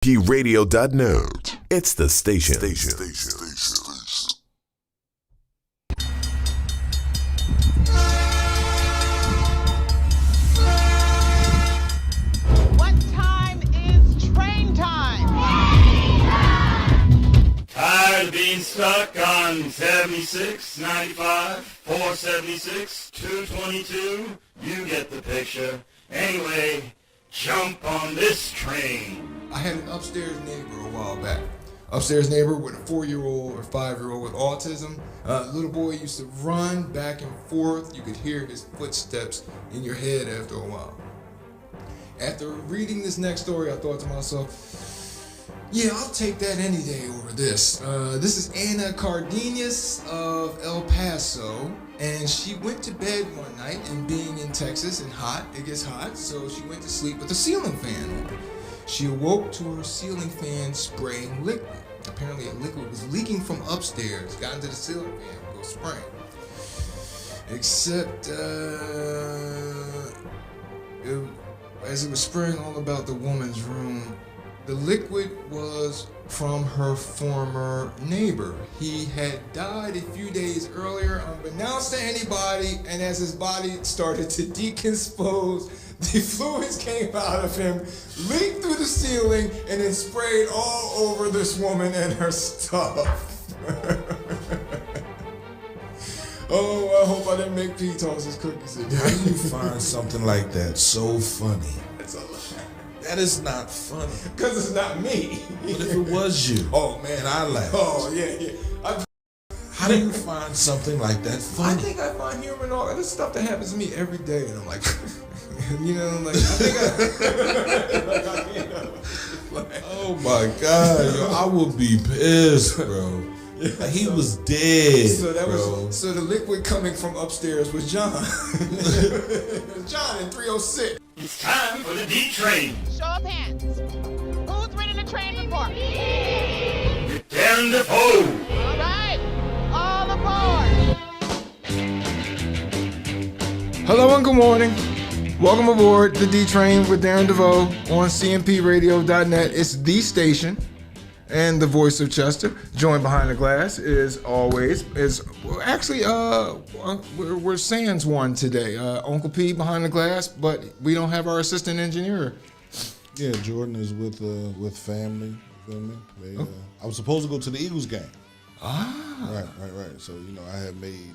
PRadio.net. It's the station. What time is train time? Tired of being stuck on 76, 95, 476, 222? You get the picture. Anyway, jump on this train. I had an upstairs neighbor a while back. Upstairs neighbor with a 4-year-old or 5-year-old with autism. Little boy used to run back and forth. You could hear his footsteps in your head after a while. After reading this next story, I thought to myself, yeah, I'll take that any day over this. This is Anna Cardenas of El Paso, and she went to bed one night, and being in Texas and hot, it gets hot, so she went to sleep with the ceiling fan on. She awoke to her ceiling fan spraying liquid. Apparently a liquid was leaking from upstairs, got into the ceiling fan, and go spraying. Except, as it was spraying all about the woman's room, the liquid was from her former neighbor. He had died a few days earlier, unbeknownst to anybody, and as his body started to decompose, the fluids came out of him, leaked through the ceiling, and then sprayed all over this woman and her stuff. Oh, I hope I didn't make Pete toss his cookies in. How do you find something like that so funny? That's a lie. That is not funny. Because it's not me. But if it was you, oh man, and I laughed. Oh yeah. How do you find something like that funny? I think I find humor in all this stuff that happens to me every day, and I'm like, you know, like I think oh my God, yo, I would be pissed, bro. He was dead, so that bro. So the liquid coming from upstairs was John. John in 306. It's time for the D train. Show of hands. Who's ridden a train before? Darren DeVoue. All right. All aboard. Hello and good morning. Welcome aboard the D Train with Darren DeVoue on CMPRadio.net. It's the station and the voice of Chester. Joined behind the glass is always we're sans one today. Uncle P behind the glass, but we don't have our assistant engineer. Yeah, Jordan is with family. You feel me? I was supposed to go to the Eagles game. Ah. Right. So, you know, I had made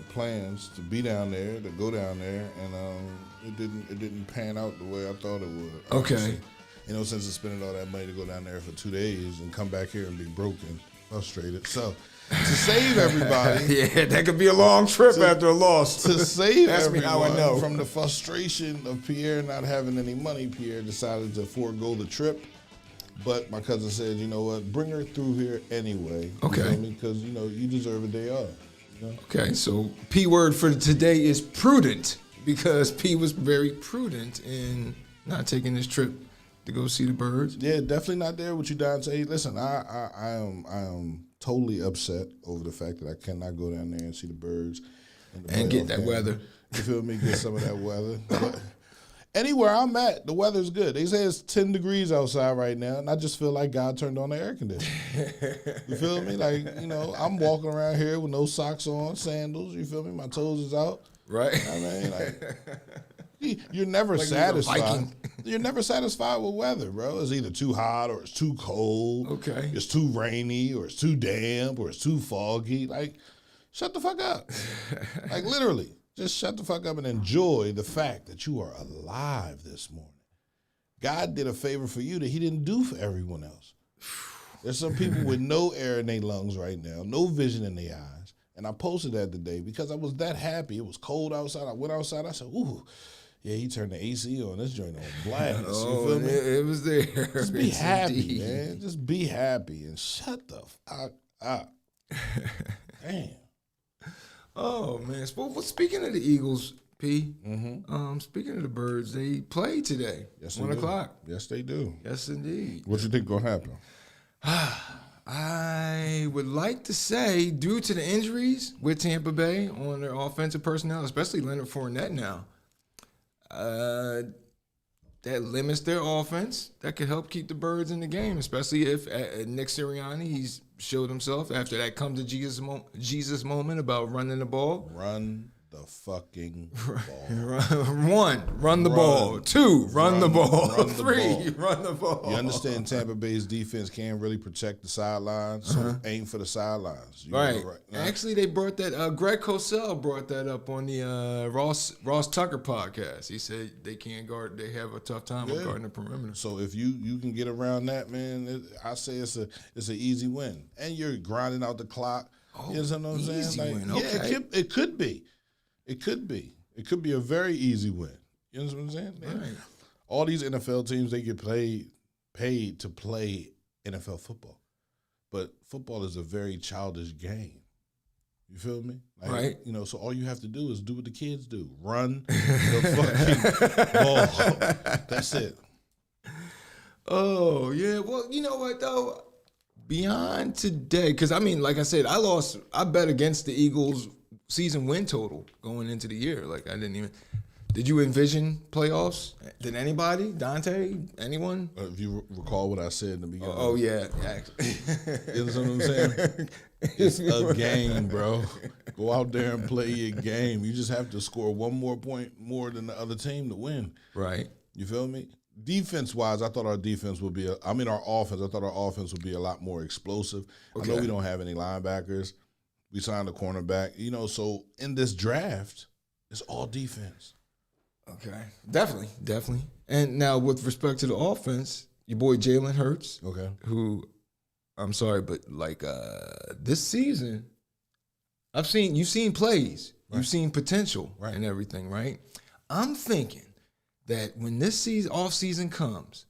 plans to be down there, to go down there, and it didn't pan out the way I thought it would. Okay. Honestly. You know, since I'm spending all that money to go down there for 2 days and come back here and be broken, frustrated. So, to save everybody. Yeah, that could be a long trip after a loss. To save Ask me how I know. everyone from the frustration of Pierre not having any money, Pierre decided to forego the trip. But my cousin said, you know what, bring her through here anyway. Okay. Because, you know, you deserve a day off. You know? Okay, so P word for today is prudent, because P was very prudent in not taking this trip to go see the birds. Yeah, definitely not there with you, Dante. Listen, I am totally upset over the fact that I cannot go down there and see the birds And get that weather. You feel me? Get some of that weather. But anywhere I'm at, the weather's good. They say it's 10 degrees outside right now, and I just feel like God turned on the air conditioner. You feel me? Like, you know, I'm walking around here with no socks on, sandals. You feel me? My toes is out. Right. I mean, like, you're never Like satisfied. You're never satisfied with weather, bro. It's either too hot or it's too cold. Okay. It's too rainy or it's too damp or it's too foggy. Like, shut the fuck up. Like, literally, just shut the fuck up and enjoy the fact that you are alive this morning. God did a favor for you that he didn't do for everyone else. There's some people with no air in their lungs right now, no vision in their eyes. And I posted that today because I was that happy. It was cold outside. I went outside. I said, ooh. Yeah, he turned the AC on. This joint on blast. Oh, you feel me? It was there. Just be happy, indeed. man. Just be happy and shut the fuck up. Damn. Oh, man. Well, speaking of the Eagles, P, Mm-hmm. speaking of the birds, they play today. Yes, 1 they do. o'clock. Yes, they do. Yes, indeed. What you think gonna happen? I would like to say, due to the injuries with Tampa Bay on their offensive personnel, especially Leonard Fournette now, that limits their offense. That could help keep the Birds in the game, especially if Nick Sirianni, he's showed himself after that come to Jesus moment about running the ball. Run the fucking ball. One, run the ball. Two, run the ball. Run the Three, ball. run the ball. You understand Tampa Bay's defense can't really protect the sidelines, so aim for the sidelines. Right. Now, Actually, they brought that. Greg Cosell brought that up on the Ross Tucker podcast. He said they can't guard. They have a tough time with guarding the perimeter. So if you can get around that, man, I say it's an easy win, and you're grinding out the clock. You know what I'm saying? Easy win. Yeah, Okay. it could be. It could be. It could be a very easy win. You know what I'm saying? Right. All these NFL teams, they get paid to play NFL football. But football is a very childish game. You feel me? Like, right. You know, so all you have to do is do what the kids do. Run the fucking ball. That's it. Oh, yeah. Well, you know what, though? Beyond today, because, I mean, like I said, I bet against the Eagles' season win total going into the year. Like, I didn't even. Did you envision playoffs? Did anybody? Dante? Anyone? If you recall what I said in the beginning. Oh, yeah. You know what I'm saying? It's a game, bro. Go out there and play your game. You just have to score one more point more than the other team to win. Right. You feel me? Defense-wise, I thought our offense would be a lot more explosive. Okay. I know we don't have any linebackers. We signed a cornerback. You know, so in this draft, it's all defense. Okay. Definitely. And now with respect to the offense, your boy Jalen Hurts, okay, who, I'm sorry, but like this season, you've seen plays, right. You've seen potential, right, and everything, right? I'm thinking that when this off season comes,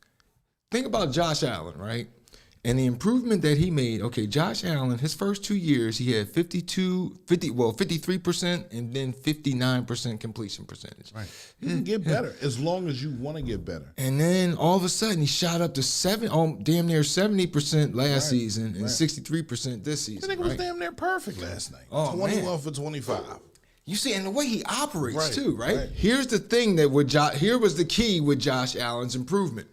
think about Josh Allen, right? And the improvement that he made. Okay, Josh Allen, his first 2 years, he had 53% and then 59% completion percentage. Right. You can get better as long as you want to get better. And then all of a sudden, he shot up to damn near 70% last season and 63% this season. I think it was damn near perfect last night. Oh, 21 for 25. You see, and the way he operates too, right? Right. Here's the thing here was the key with Josh Allen's improvement.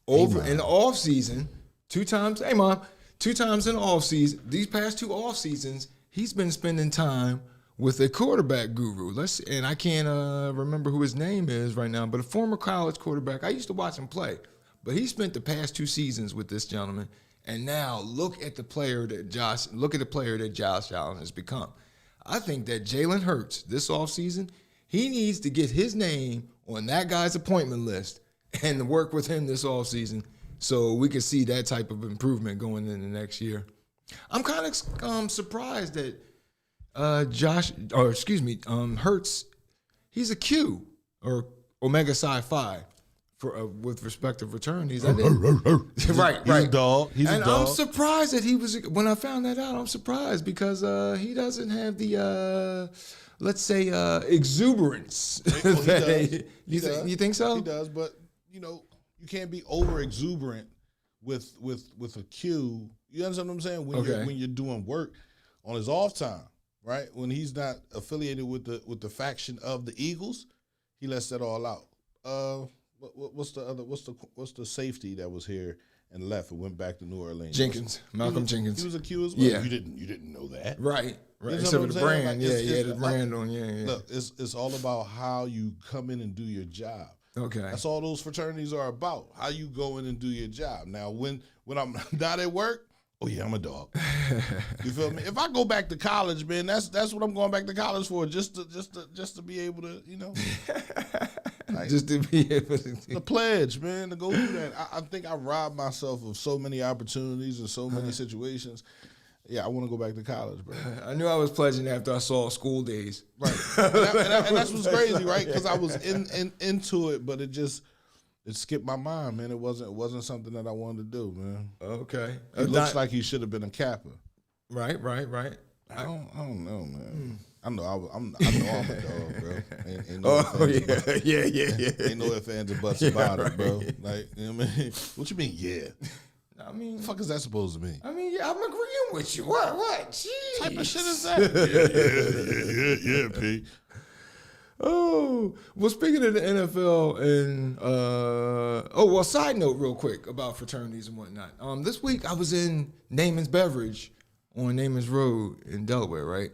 In the offseason, two times in the offseason, these past 2 off seasons, he's been spending time with a quarterback guru. And I can't remember who his name is right now, but a former college quarterback. I used to watch him play, but he spent the past 2 seasons with this gentleman. And now look at the player that Josh Allen has become. I think that Jalen Hurts this offseason, he needs to get his name on that guy's appointment list and work with him this offseason so we can see that type of improvement going in the next year. I'm kind of surprised that Hurts, he's a Q or Omega Psi Phi for with respect to fraternities. Right. He's a dog. He's a dog. I'm surprised that he was. When I found that out, I'm surprised because he doesn't have the let's say exuberance. You think so? He does, but you know you can't be over exuberant with a Q. You understand what I'm saying? When you're doing work on his off time, right? When he's not affiliated with the faction of the Eagles, he lets that all out. What's the safety that was here and left and went back to New Orleans? Malcolm Jenkins. He was a Q as well. Yeah. You didn't know that. Right. You know Except for the brand. Like, he had the brand on. Yeah. Look, it's all about how you come in and do your job. Okay. That's all those fraternities are about. How you go in and do your job. Now, when I'm not at work, oh yeah, I'm a dog. You feel me? If I go back to college, man, that's what I'm going back to college for. Just to be able to, you know. Like, just to be able to. The pledge, man, to go through that. I think I robbed myself of so many opportunities and so many situations. Yeah, I want to go back to college, bro. I knew I was pledging after I saw School Days. Right. and that's what's crazy, right? Because I was into it, but it skipped my mind, man. It wasn't something that I wanted to do, man. Okay. It looks like he should have been a Kappa. Right. I don't know, man. I know I'm a dog, bro. Ain't no yeah. Ain't no ifs, ands, or buts about it, bro. Like, you know what I mean? What you mean, yeah? I mean, the fuck is that supposed to mean? I mean, yeah, I'm agreeing with you. What? Jeez. What type of shit is that? yeah, P. Oh, well, speaking of the NFL and, side note real quick about fraternities and whatnot. This week I was in Naaman's Beverage on Naaman's Road in Delaware, right?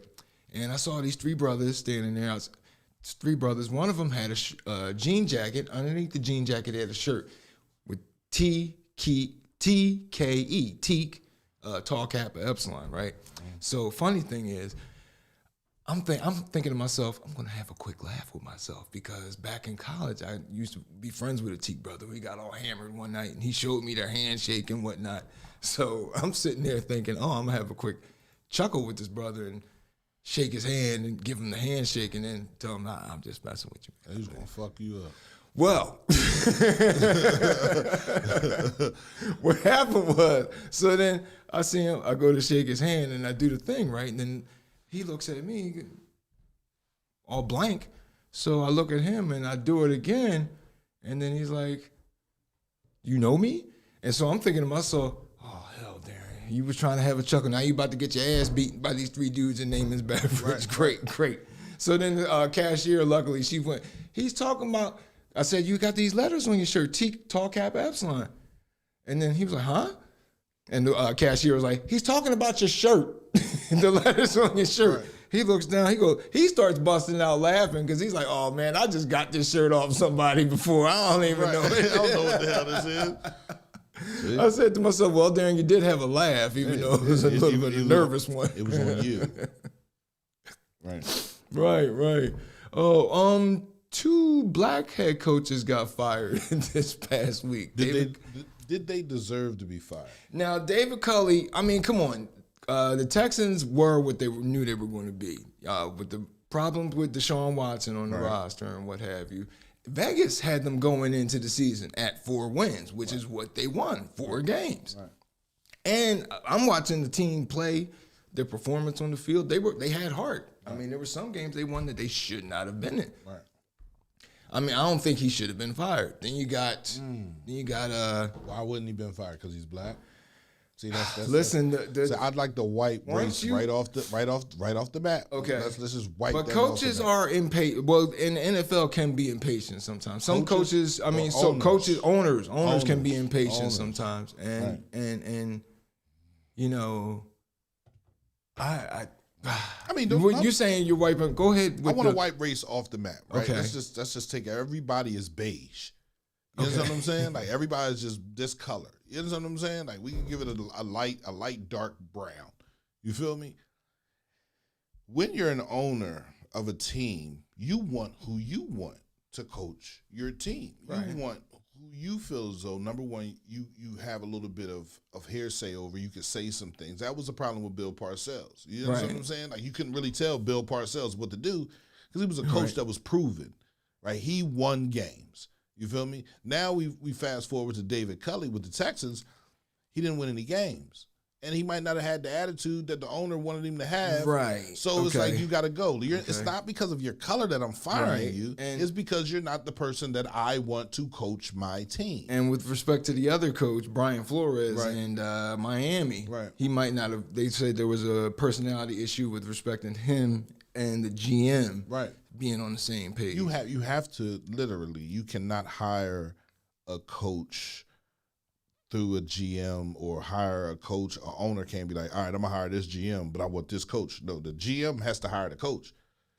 And I saw these three brothers standing there. Three brothers. One of them had a jean jacket. Underneath the jean jacket, they had a shirt with TKE, Teak, Tall Kappa Epsilon, right? So funny thing is, I'm thinking to myself, I'm gonna have a quick laugh with myself because back in college, I used to be friends with a Teak brother. We got all hammered one night, and he showed me their handshake and whatnot. So I'm sitting there thinking, oh, I'm gonna have a quick chuckle with this brother and shake his hand and give him the handshake, and then tell him, nah, I'm just messing with you. He's gonna fuck you up. Well, what happened was, so then I see him, I go to shake his hand and I do the thing, right? And then he looks at me all blank. So I look at him and I do it again. And then he's like, you know me? And so I'm thinking to myself, oh, hell, Darren, you was trying to have a chuckle. Now you about to get your ass beaten by these three dudes in Naaman's Beverage. Right. Great. So then the cashier, luckily, she went, he's talking about, I said, you got these letters on your shirt, Tall Kappa Epsilon. And then he was like, huh? And the cashier was like, he's talking about your shirt, the letters on your shirt. Right. He looks down, he starts busting out laughing because he's like, oh man, I just got this shirt off somebody before. I don't even know. I don't know what the hell this is. I said to myself, well, Darren, you did have a laugh, even though it was a little bit of a nervous one. It was on you. Right. Right. Oh, 2 black head coaches got fired this past week. Did they deserve to be fired? Now, David Culley, I mean, come on. The Texans were what they knew they were going to be. With the problems with Deshaun Watson on the roster and what have you, Vegas had them going into the season at 4 wins, which is what they won, 4 games. Right. And I'm watching the team play, their performance on the field. They had heart. Right. I mean, there were some games they won that they should not have been in. Right. I mean, I don't think he should have been fired. Then you got. Why wouldn't he been fired? Because he's black. See, that's listen. So I'd like the white race right off the bat. Okay, let's just wipe. But that coaches are impatient. Well, in the NFL can be impatient sometimes. Some coaches, I mean, owners can be impatient sometimes, and you know, I mean, you're saying you're wiping. Go ahead. I want to wipe race off the map. Right? Okay. Let's just take everybody is beige. You know what I'm saying? Like everybody's just this color. You know what I'm saying? Like we can give it a light dark brown. You feel me? When you're an owner of a team, you want who you want to coach your team. Right. You want who you feel as though, number one, you have a little bit of hearsay over. You could say some things. That was the problem with Bill Parcells. You know what I'm saying? Like you couldn't really tell Bill Parcells what to do because he was a coach that was proven. Right? He won games. You feel me? Now we fast forward to David Culley with the Texans. He didn't win any games. And he might not have had the attitude that the owner wanted him to have. Right. So it's like you got to go. It's not because of your color that I'm firing you. And it's because you're not the person that I want to coach my team. And with respect to the other coach, Brian Flores and Miami, he might not have. They said there was a personality issue with respect to him and the GM being on the same page. You have to literally. You cannot hire a coach through a GM or hire a coach. An owner can't be like, all right, I'm going to hire this GM, but I want this coach. No, the GM has to hire the coach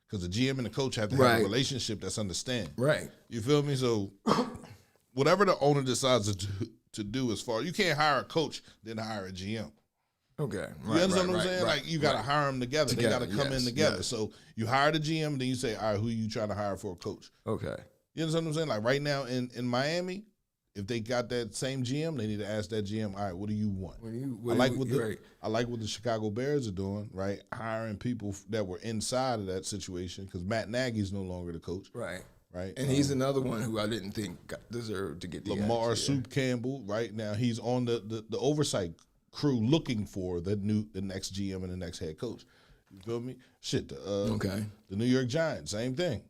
because the GM and the coach have to have a relationship that's understanding. Right. You feel me? So whatever the owner decides to do as far, you can't hire a coach, then hire a GM. Okay. You understand what I'm saying? Like, you got to hire them together. They got to come in together. Yes. So you hire the GM, then you say, all right, who are you trying to hire for a coach? Okay. You understand what I'm saying? Like, right now in Miami, if they got that same GM, they need to ask that GM, all right, what do you want? I like what the Chicago Bears are doing, right? Hiring people that were inside of that situation because Matt Nagy's no longer the coach. Right. Right. And he's another one who I didn't think deserved to get the Lamar Soup Campbell, right? Now he's on the oversight crew looking for the next GM and the next head coach. You feel me? Shit. The New York Giants, same thing.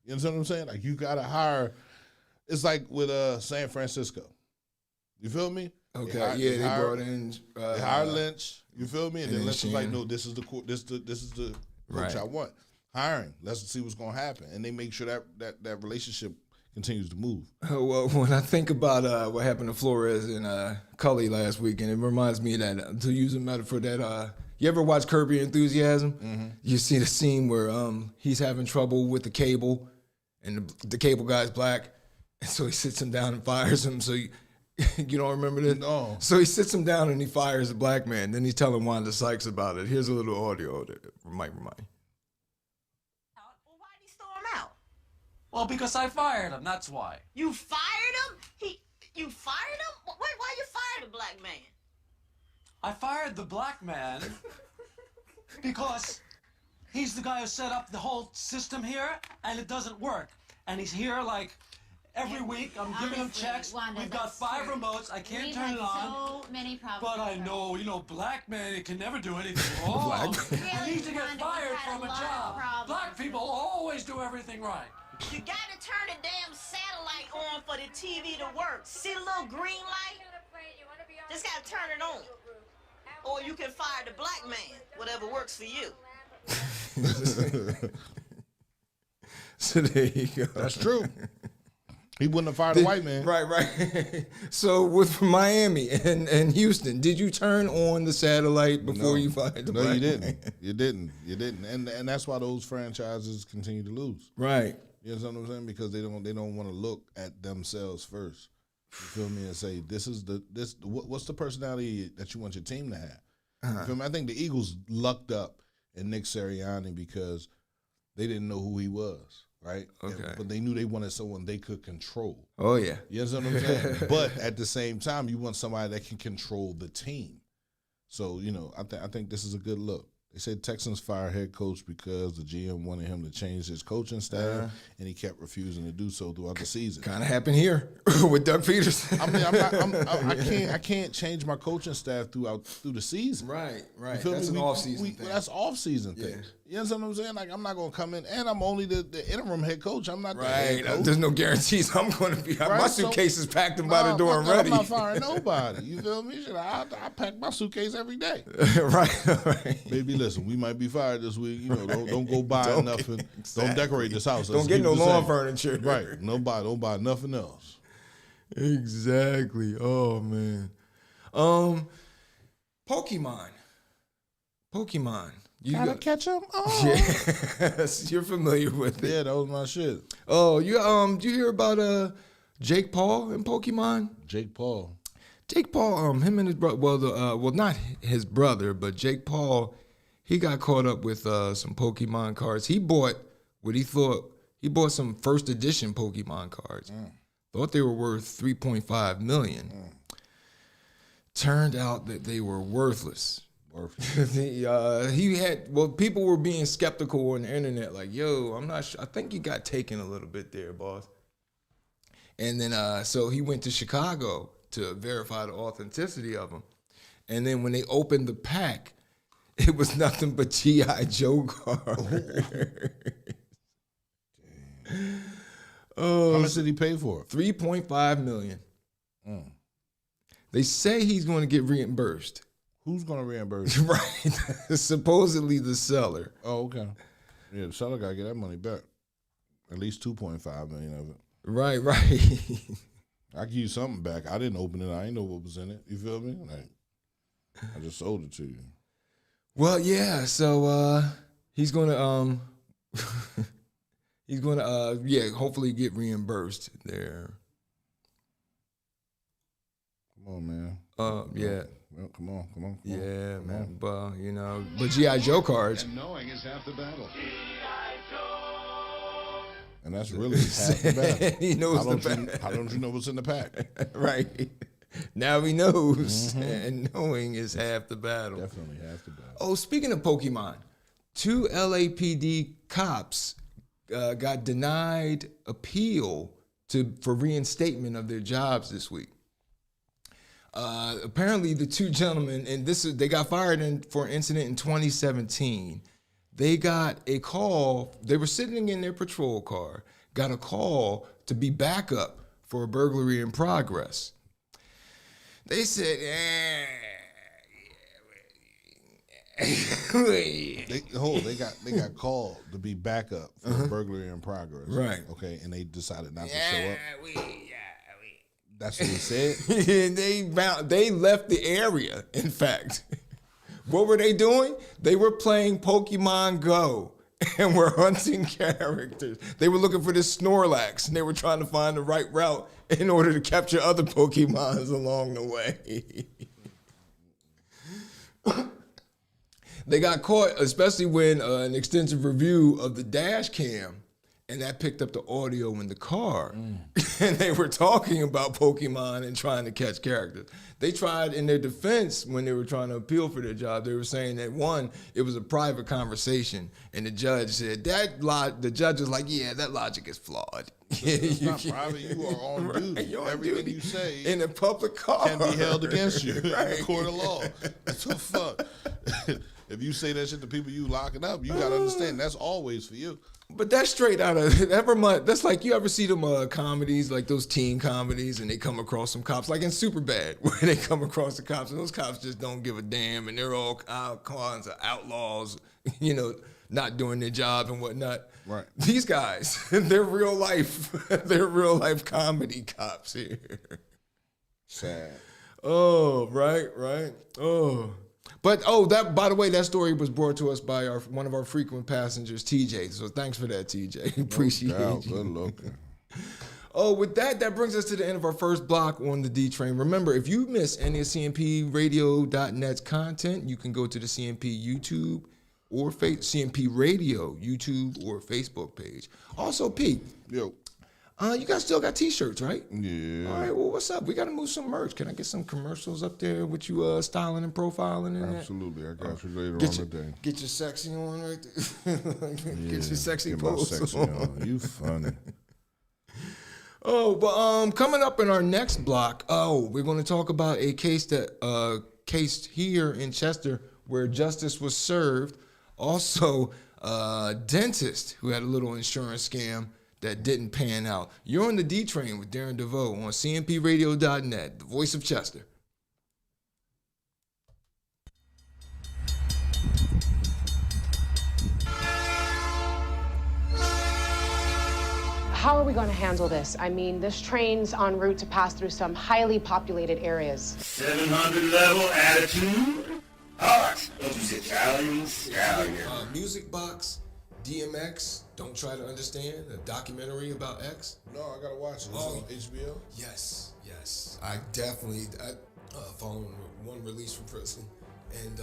You understand what I'm saying? Like, you got to hire. It's like with San Francisco. You feel me? Okay. They brought in. They hired Lynch. You feel me? And then Lynch was like, no, this is the coach I want. hiring. Let's see what's going to happen. And they make sure that relationship continues to move. Well, when I think about what happened to Flores and Cully last week, and it reminds me of that, to use a metaphor, that you ever watch Curb Your Enthusiasm? Mm-hmm. You see the scene where he's having trouble with the cable, and the cable guy's black, and so he sits him down and fires him. So you don't remember this? No. So he sits him down and he fires the black man. Then he's telling Wanda Sykes about it. Here's a little audio that might remind you. Well, why did he storm out? Well, because I fired him, that's why. You fired him? You fired him? Why you fired the black man? I fired the black man because he's the guy who set up the whole system here, and it doesn't work. And he's here like every week. I'm giving him checks. Wanda, We've got 5 remotes. I can't turn it on. So many problems. But I know, black man, he can never do anything wrong. He needs to get fired from a job. Black people always do everything right. You gotta turn the damn satellite on for the TV to work. See the little green light? Just gotta turn it on. Or you can fire the black man, whatever works for you. So there you go. That's true. He wouldn't have fired a white man. Right. So with Miami and Houston, did you turn on the satellite before you fired the black man? No, you didn't. You didn't. And that's why those franchises continue to lose. Right. You know what I'm saying? Because they don't want to look at themselves first. You feel me? And say, what's the personality that you want your team to have? You feel me? I think the Eagles lucked up in Nick Sirianni because they didn't know who he was, right? Okay. But they knew they wanted someone they could control. Oh, yeah. You know what I'm saying? But at the same time, you want somebody that can control the team. So, I think this is a good look. They said Texans fire head coach because the GM wanted him to change his coaching staff, and he kept refusing to do so throughout the season. Kind of happened here with Doug Peterson. I mean, I can't change my coaching staff through the season. Right. That's an off-season thing. That's off-season thing. You know what I'm saying? Like, I'm not going to come in, and I'm only the interim head coach. I'm not the head coach. There's no guarantees I'm going to be. Right? My suitcase is packed and by the door and ready. I'm not firing nobody. You feel me? I pack my suitcase every day. Right. Baby, listen, we might be fired this week. Don't go buy nothing. Exactly. Don't decorate this house. Don't get no lawn furniture. Right. Don't buy nothing else. Exactly. Oh, man. Pokemon. You Gotta catch him. Oh. Yes, you're familiar with it. Yeah, that was my shit. Oh, did you hear about Jake Paul in Pokemon? Jake Paul, him and his brother. Well, not his brother, but Jake Paul. He got caught up with some Pokemon cards. He bought some first edition Pokemon cards. Thought they were worth $3.5 million. Turned out that they were worthless. People were being skeptical on the internet, like, yo, I'm not sure. I think he got taken a little bit there, boss. And then, so he went to Chicago to verify the authenticity of them. And then when they opened the pack, it was nothing but G.I. Joe cards. How much did he pay for it? $3.5 million. They say he's going to get reimbursed. Who's going to reimburse? Right. Supposedly the seller. Oh, okay. Yeah, the seller got to get that money back. At least $2.5 million of it. Right. I give you something back. I didn't open it. I didn't know what was in it. You feel me? Like, I just sold it to you. Well, yeah. So he's going to hopefully get reimbursed there. Come on, man. Yeah. Well, come on. Yeah, man. Well, but G.I. Joe cards. And knowing is half the battle. And that's really half the battle. He knows How don't you know what's in the pack? Right. Now he knows. And knowing is half the battle. Definitely half the battle. Oh, speaking of Pokemon, 2 LAPD cops got denied appeal for reinstatement of their jobs this week. Apparently, the 2 gentlemen, and they got fired for an incident in 2017. They got a call. They were sitting in their patrol car, got a call to be backup for a burglary in progress. They said, They got called to be backup for burglary in progress. Right. Okay, and they decided not to show up. That's what they said. And they left the area, in fact. What were they doing? They were playing Pokemon Go and were hunting characters. They were looking for this Snorlax, and they were trying to find the right route in order to capture other Pokemons along the way. They got caught, especially when an extensive review of the dash cam, and that picked up the audio in the car. And they were talking about Pokemon and trying to catch characters. They tried, in their defense, when they were trying to appeal for their job, they were saying that, one, it was a private conversation, and the judge said, the judge was like, yeah, that logic is flawed. It's not private. You are on duty. Right, you're on Everything duty you say in a public car can be held against you right. in a court of law. What the fuck? If you say that shit to people you locking up, you got to understand that's always for you. But that's straight out of that's like, you ever see them comedies, like those teen comedies, and they come across some cops, like in Superbad, where they come across the cops, and those cops just don't give a damn, and they're all kinds of outlaws, not doing their job and whatnot. Right. These guys, they're real life comedy cops here. Sad. Oh, right. Oh. But, that, by the way, that story was brought to us by one of our frequent passengers, TJ. So thanks for that, TJ. Appreciate you. Good looking. Oh, with that brings us to the end of our first block on the D Train. Remember, if you miss any of CMPRadio.net's content, you can go to the CMP YouTube or CMP Radio YouTube or Facebook page. Also, Pete. Yo. You guys still got T-shirts, right? Yeah. All right, well, what's up? We got to move some merch. Can I get some commercials up there with you styling and profiling in Absolutely. I got you later on the day. Get your sexy on right there. Get your sexy get pose my sexy on. You funny. But coming up in our next block, we're going to talk about a case case here in Chester where justice was served. Also, a dentist who had a little insurance scam that didn't pan out. You're on the D Train with Darren DeVoue on CMPRadio.net, the voice of Chester. How are we going to handle this? I mean, this train's en route to pass through some highly populated areas. 700 level attitude. Hart. Don't you say Italians? Yeah. Music Box, DMX, Don't Try to Understand, a documentary about X. No, I got to watch it. It's on HBO? Yes. I definitely, following one release from prison. And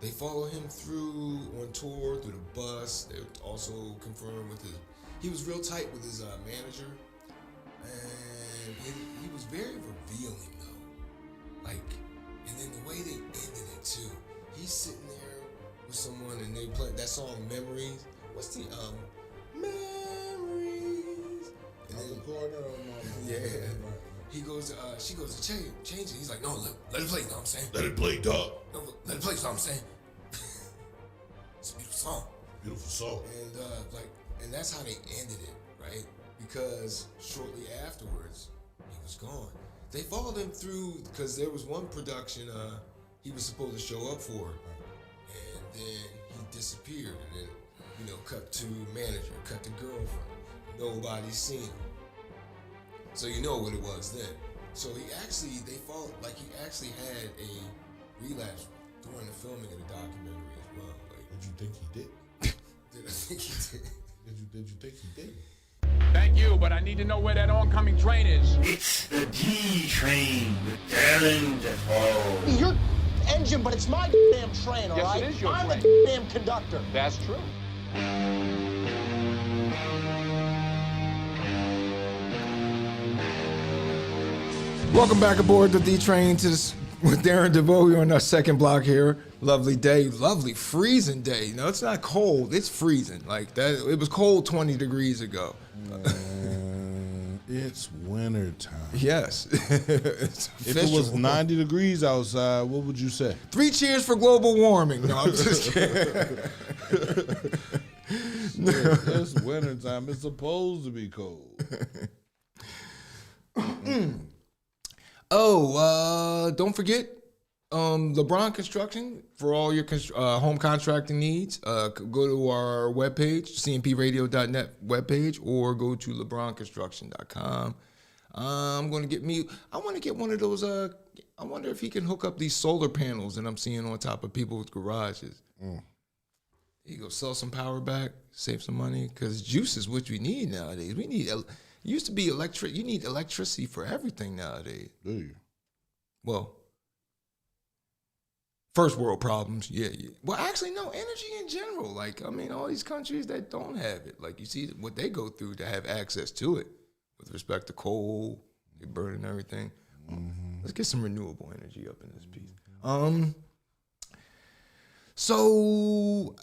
they follow him through on tour, through the bus. They also confirmed with he was real tight with his manager. And he was very revealing, though. And then the way they ended it, too. He's sitting there with someone and they play that song, Memories. What's the, Memories? And then, the corner of my yeah. He goes, she goes to change it. He's like, no, let it play, you know what I'm saying? Let it play, dog. No, let it play, you know what I'm saying? It's a beautiful song. Beautiful song. And that's how they ended it, right? Because shortly afterwards, he was gone. They followed him through, because there was one production he was supposed to show up for, and then he disappeared, and then, cut to manager, cut to girlfriend. Nobody's seen him. So you know what it was then. So he actually had a relapse during the filming of the documentary as well. Did you think he did? Did I think he did? Did you think he did? Thank you, but I need to know where that oncoming train is. It's the D Train with Darren DeVoue. Your engine, but it's my damn train, all right? Yes, it is your I'm train. the damn conductor. That's true. Welcome back aboard the D Train with Darren DeVoue. We're on our second block here. Lovely day, lovely freezing day. It's not cold, it's freezing. Like that, it was cold 20 degrees ago. It's winter time. Yes. If it was 90 degrees outside, what would you say? 3 cheers for global warming. No, I'm just kidding. It's winter time. It's supposed to be cold. Don't forget, LeBron Construction for all your home contracting needs. Go to our webpage, cmpradio.net webpage, or go to lebronconstruction.com. I want to get one of those. I wonder if he can hook up these solar panels that I'm seeing on top of people's garages. You go sell some power back, save some money, because juice is what we need nowadays. Used to be electric. You need electricity for everything nowadays. Do you? Well, first world problems, yeah. Well, actually, no, energy in general. Like, I mean, all these countries that don't have it, like, you see what they go through to have access to it with respect to coal, they burn and everything. Let's get some renewable energy up in this piece. So,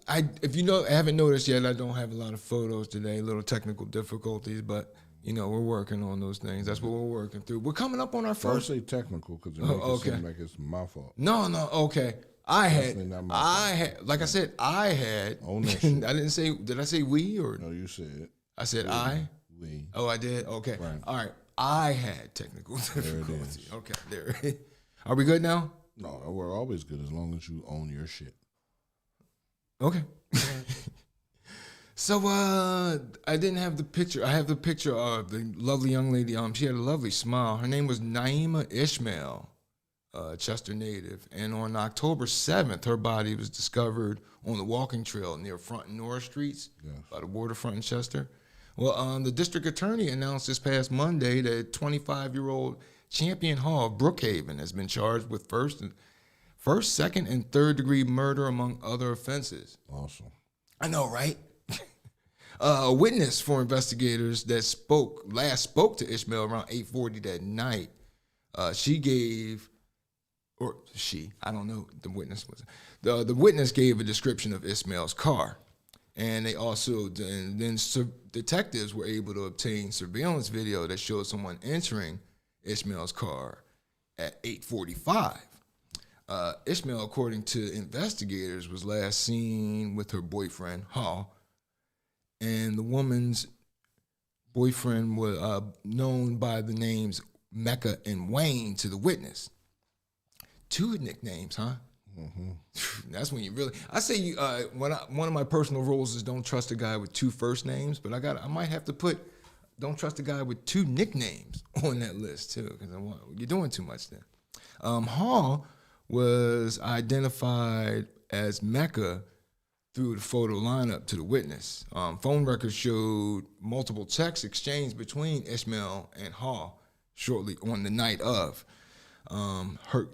if you haven't noticed yet, I don't have a lot of photos today, little technical difficulties, but, we're working on those things. That's what we're working through. We're coming up on our first. Don't say technical, because it makes it seem like it's my fault. No, okay. I had, like I said, Own that shit. I didn't say, did I say we or? No, you said. I said we. Oh, I did? Okay. Right. All right. I had technical difficulties. There it is. Okay, there. Are we good now? No, we're always good as long as you own your shit. Okay. So I didn't have the picture. I have the picture of the lovely young lady. She had a lovely smile. Her name was Naima Ishmael, Chester native. And on October 7th, her body was discovered on the walking trail near Front and North Streets by the waterfront in Chester. Well, the district attorney announced this past Monday that 25-year-old Champion Hall of Brookhaven has been charged with first, second, and third degree murder, among other offenses. Awesome. I know, right? A witness for investigators that last spoke to Ishmael around 8:40 that night. I don't know, the witness was. The witness gave a description of Ishmael's car. And they also, detectives were able to obtain surveillance video that showed someone entering Ishmael's car at 8:45. Ishmael, according to investigators, was last seen with her boyfriend, Hall, and the woman's boyfriend was known by the names Mecca and Wayne to the witness. 2 nicknames, huh? That's when you really. I say one of my personal rules is don't trust a guy with 2 first names, but I might have to put don't trust a guy with 2 nicknames on that list too, because you're doing too much then. Hall was identified as Mecca through the photo lineup to the witness. Phone records showed multiple texts exchanged between Ishmael and Hall shortly on the night of.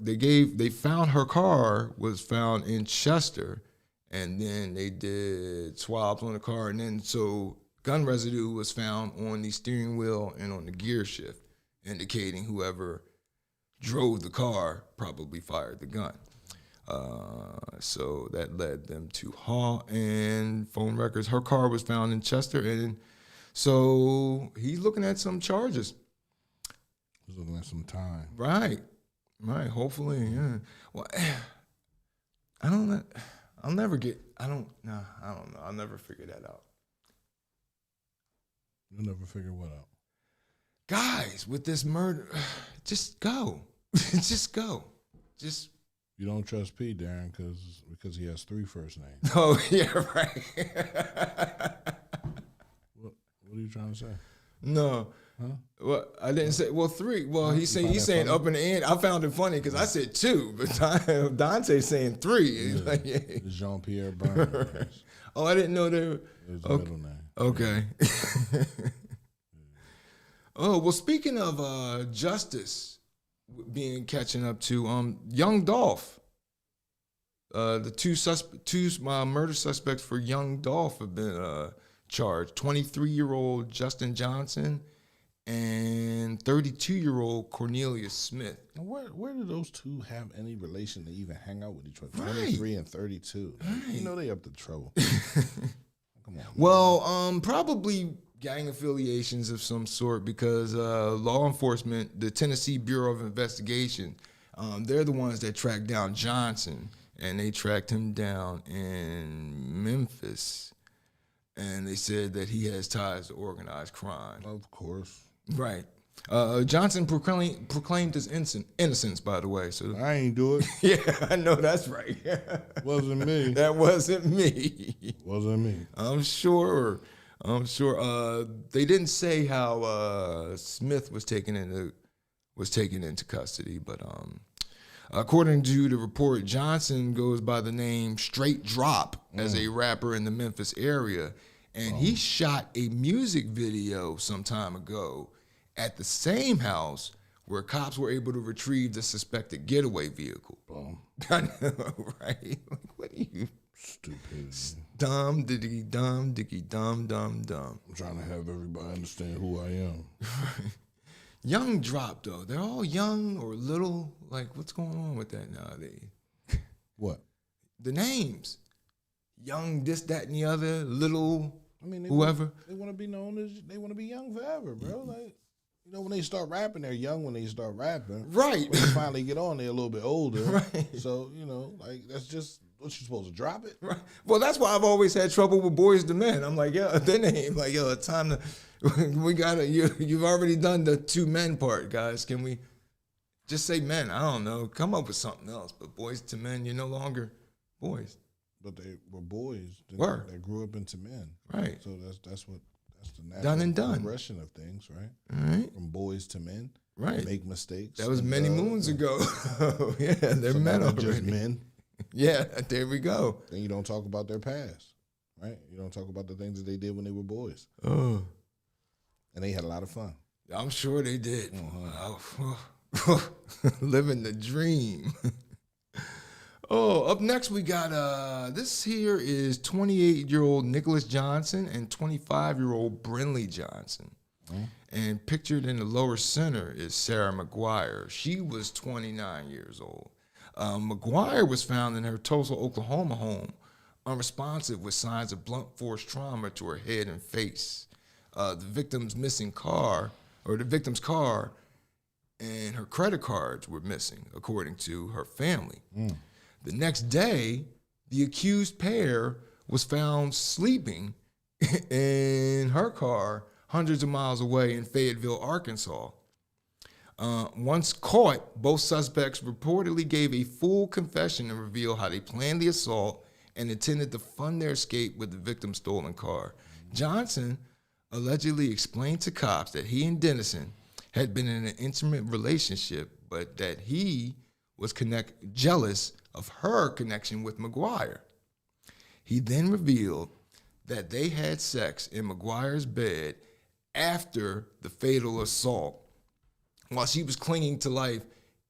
They found her car was found in Chester, and then they did swabs on the car, and then so gun residue was found on the steering wheel and on the gear shift, indicating whoever drove the car probably fired the gun. So that led them to Hall and phone records. Her car was found in Chester, and so he's looking at some charges. He's looking at some time. Right, hopefully, yeah. Well, I'll never figure that out. You'll never figure what out? Guys, with this murder, just go. Just go. Just. You don't trust P, Darren, because he has 3 first names. Oh, yeah, right. What are you trying to say? No. Huh? Well, I didn't say. Well, 3. Well, he's saying up in the end. I found it funny because I said 2, but Dante's saying 3. Yeah. Like, yeah. Jean-Pierre Bernard. Oh, I didn't know they were. It's the middle name. Okay. Yeah. Oh, well, speaking of justice catching up to young Dolph. The two murder suspects for young Dolph have been charged. 23-year-old Justin Johnson and 32-year-old Cornelius Smith. Now where do those 2 have any relation to even hang out with each other? 23 and 32. Right. You know they up to trouble. Come on. Well, probably gang affiliations of some sort because law enforcement, the Tennessee Bureau of Investigation, they're the ones that tracked down Johnson, and they tracked him down in Memphis, and they said that he has ties to organized crime. Of course. Right. Johnson proclaimed his innocence, by the way. So I ain't do it. yeah, I know that's right. Wasn't me. That wasn't me. Wasn't me. I'm sure. They didn't say how Smith was taken into custody, but according to the report, Johnson goes by the name Straight Drop as a rapper in the Memphis area, and he shot a music video some time ago at the same house where cops were able to retrieve the suspected getaway vehicle. I know, right? Like, what are you? Stupid. Dumb, diggity, dumb, dumb. I'm trying to have everybody understand who I am. Young Drop, though. They're all young or little. Like, what's going on with that nowadays? What? The names. Young, this, that, and the other. Little, I mean, whoever. They want to be known as, they want to be young forever, bro. Like, you know, when they start rapping, they're young when they start rapping. Right. When they finally get on, they're a little bit older. Right. So, you know, like, that's just, what you supposed to drop it? Right. Well, that's why I've always had trouble with Boys to Men. I'm like, yo, their name, like, yo, it's time to, we gotta, you've already done the 2 men part, guys. Can we just say men? I don't know. Come up with something else. But Boys to Men, you're no longer boys. But they were boys. That grew up into men. Right. So that's the natural done and done progression of things, right? All right. From boys to men. Right. Make mistakes. That was many moons ago. Yeah, they're so men they're already. just men. Yeah, there we go. Then you don't talk about their past, right? You don't talk about the things that they did when they were boys. Oh. And they had a lot of fun. I'm sure they did. Living the dream. Up next we got, this here is 28-year-old Nicholas Johnson and 25-year-old Brinley Johnson. And pictured in the lower center is Sarah Mcguire. She was 29 years old. Mcguire was found in her Tulsa, Oklahoma home, unresponsive with signs of blunt force trauma to her head and face. The victim's car and her credit cards were missing, according to her family. The next day, the accused pair was found sleeping in her car hundreds of miles away in Fayetteville, Arkansas. Once caught, both suspects reportedly gave a full confession and revealed how they planned the assault and intended to fund their escape with the victim's stolen car. Johnson allegedly explained to cops that he and Dennison had been in an intimate relationship, but that he was jealous of her connection with Mcguire. He then revealed that they had sex in Mcguire's bed after the fatal assault while she was clinging to life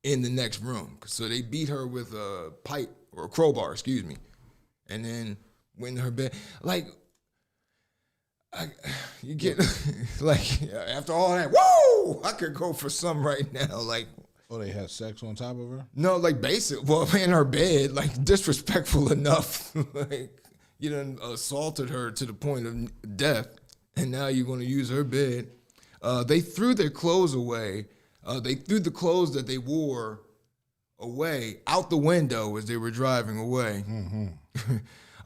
in the next room. So they beat her with a pipe or a crowbar, excuse me. And then went in her bed. Like, you get, like, after all that, whoa, I could go for some right now. Like, oh, they had sex on top of her? No, like in her bed, like disrespectful enough. Like, you done assaulted her to the point of death, and now you're going to use her bed. They threw their clothes away. They threw the clothes that they wore away out the window as they were driving away.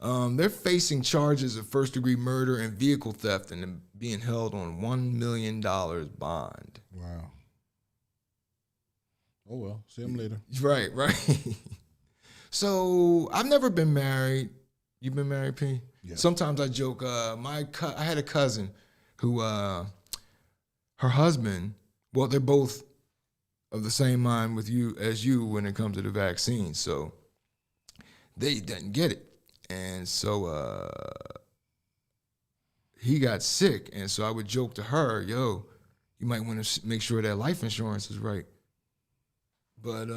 They're facing charges of first-degree murder and vehicle theft and being held on $1 million bond. Wow. Oh, well, see him later. Right. So I've never been married. You been married, P? Yeah. Sometimes I joke. I had a cousin who, her husband, well, they're both of the same mind with you as you when it comes to the vaccine. So they didn't get it. And so he got sick. And so I would joke to her, yo, you might want to make sure that life insurance is right. But,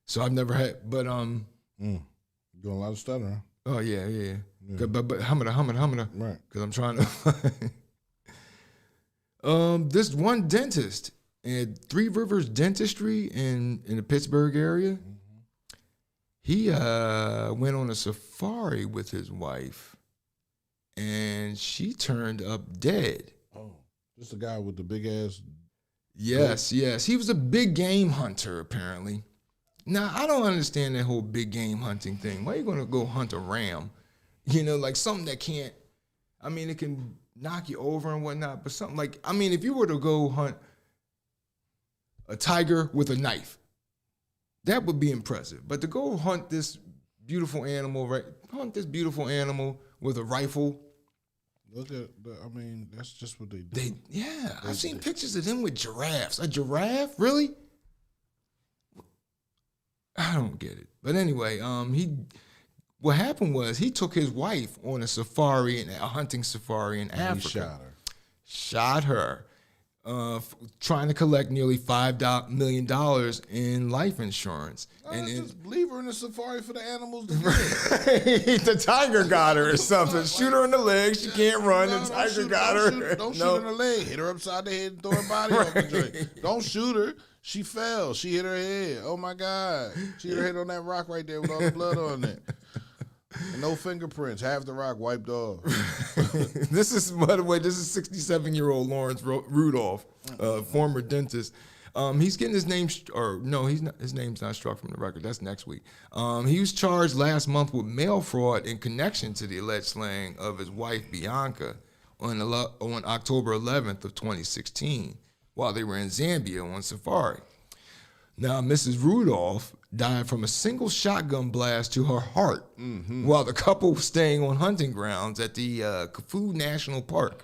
so I've never had, but, Doing a lot of stuttering. Oh, yeah. But humma. Right. Because I'm trying to, this one dentist at Three Rivers Dentistry in the Pittsburgh area, he went on a safari with his wife, and she turned up dead. Oh, just the guy with the big ass. Yes. He was a big game hunter, apparently. Now, I don't understand that whole big game hunting thing. Why are you going to go hunt a ram? You know, like something that can't, I mean, it can knock you over and whatnot, but something like, I mean, if you were to go hunt a tiger with a knife, that would be impressive. But to go hunt this beautiful animal, right? Hunt this beautiful animal with a rifle. Look at, that's just what they do. I've seen pictures of them with giraffes. A giraffe, really? I don't get it. But anyway, what happened was he took his wife on a safari, a hunting safari in Africa. He shot her, trying to collect nearly $5 million in life insurance. And just leave her in the safari for the animals to the tiger got her or something. Shoot her in the leg. She can't run. The tiger got her. Don't shoot her in the leg. Hit her upside the head and throw her body off the drink. Don't shoot her. She fell. She hit her head. Oh, my God. She hit her head on that rock right there with all the blood on it. And no fingerprints. Half the rock wiped off. This is, by the way, this is 67-year-old Lawrence Rudolph, former dentist. He's getting his name, he's not. His name's not struck from the record. That's next week. He was charged last month with mail fraud in connection to the alleged slaying of his wife Bianca on October 11th of 2016 while they were in Zambia on safari. Now, Mrs. Rudolph died from a single shotgun blast to her heart while the couple was staying on hunting grounds at the Kafue National Park.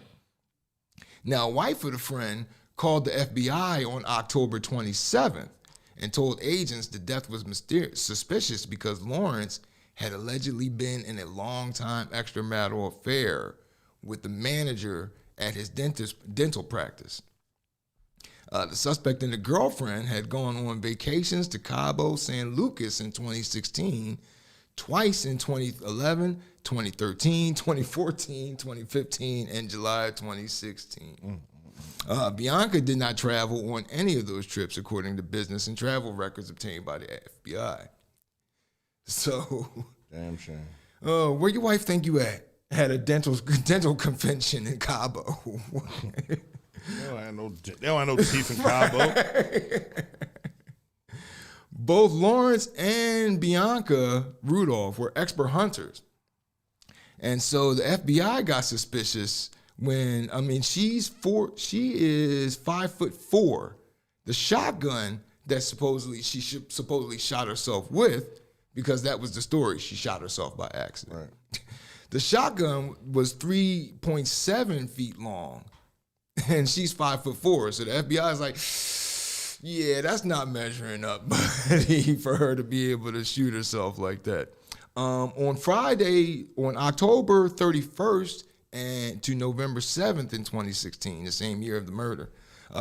Now, a wife of the friend called the FBI on October 27th and told agents the death was suspicious because Lawrence had allegedly been in a long-time extramarital affair with the manager at his dental practice. The suspect and the girlfriend had gone on vacations to Cabo San Lucas in 2016, twice in 2011, 2013, 2014, 2015, and July 2016. Bianca did not travel on any of those trips, according to business and travel records obtained by the FBI. So, damn shame. Where your wife think you at? Had a dental convention in Cabo. They don't have no teeth in Cabo. Both Lawrence and Bianca Rudolph were expert hunters. And so the FBI got suspicious when, she is 5'4". The shotgun that she supposedly shot herself with, because that was the story, she shot herself by accident. Right. The shotgun was 3.7 feet long. And she's 5'4", so the FBI is like, yeah, that's not measuring up, buddy, for her to be able to shoot herself like that. On Friday, on October 31st and to November 7th in 2016, the same year of the murder,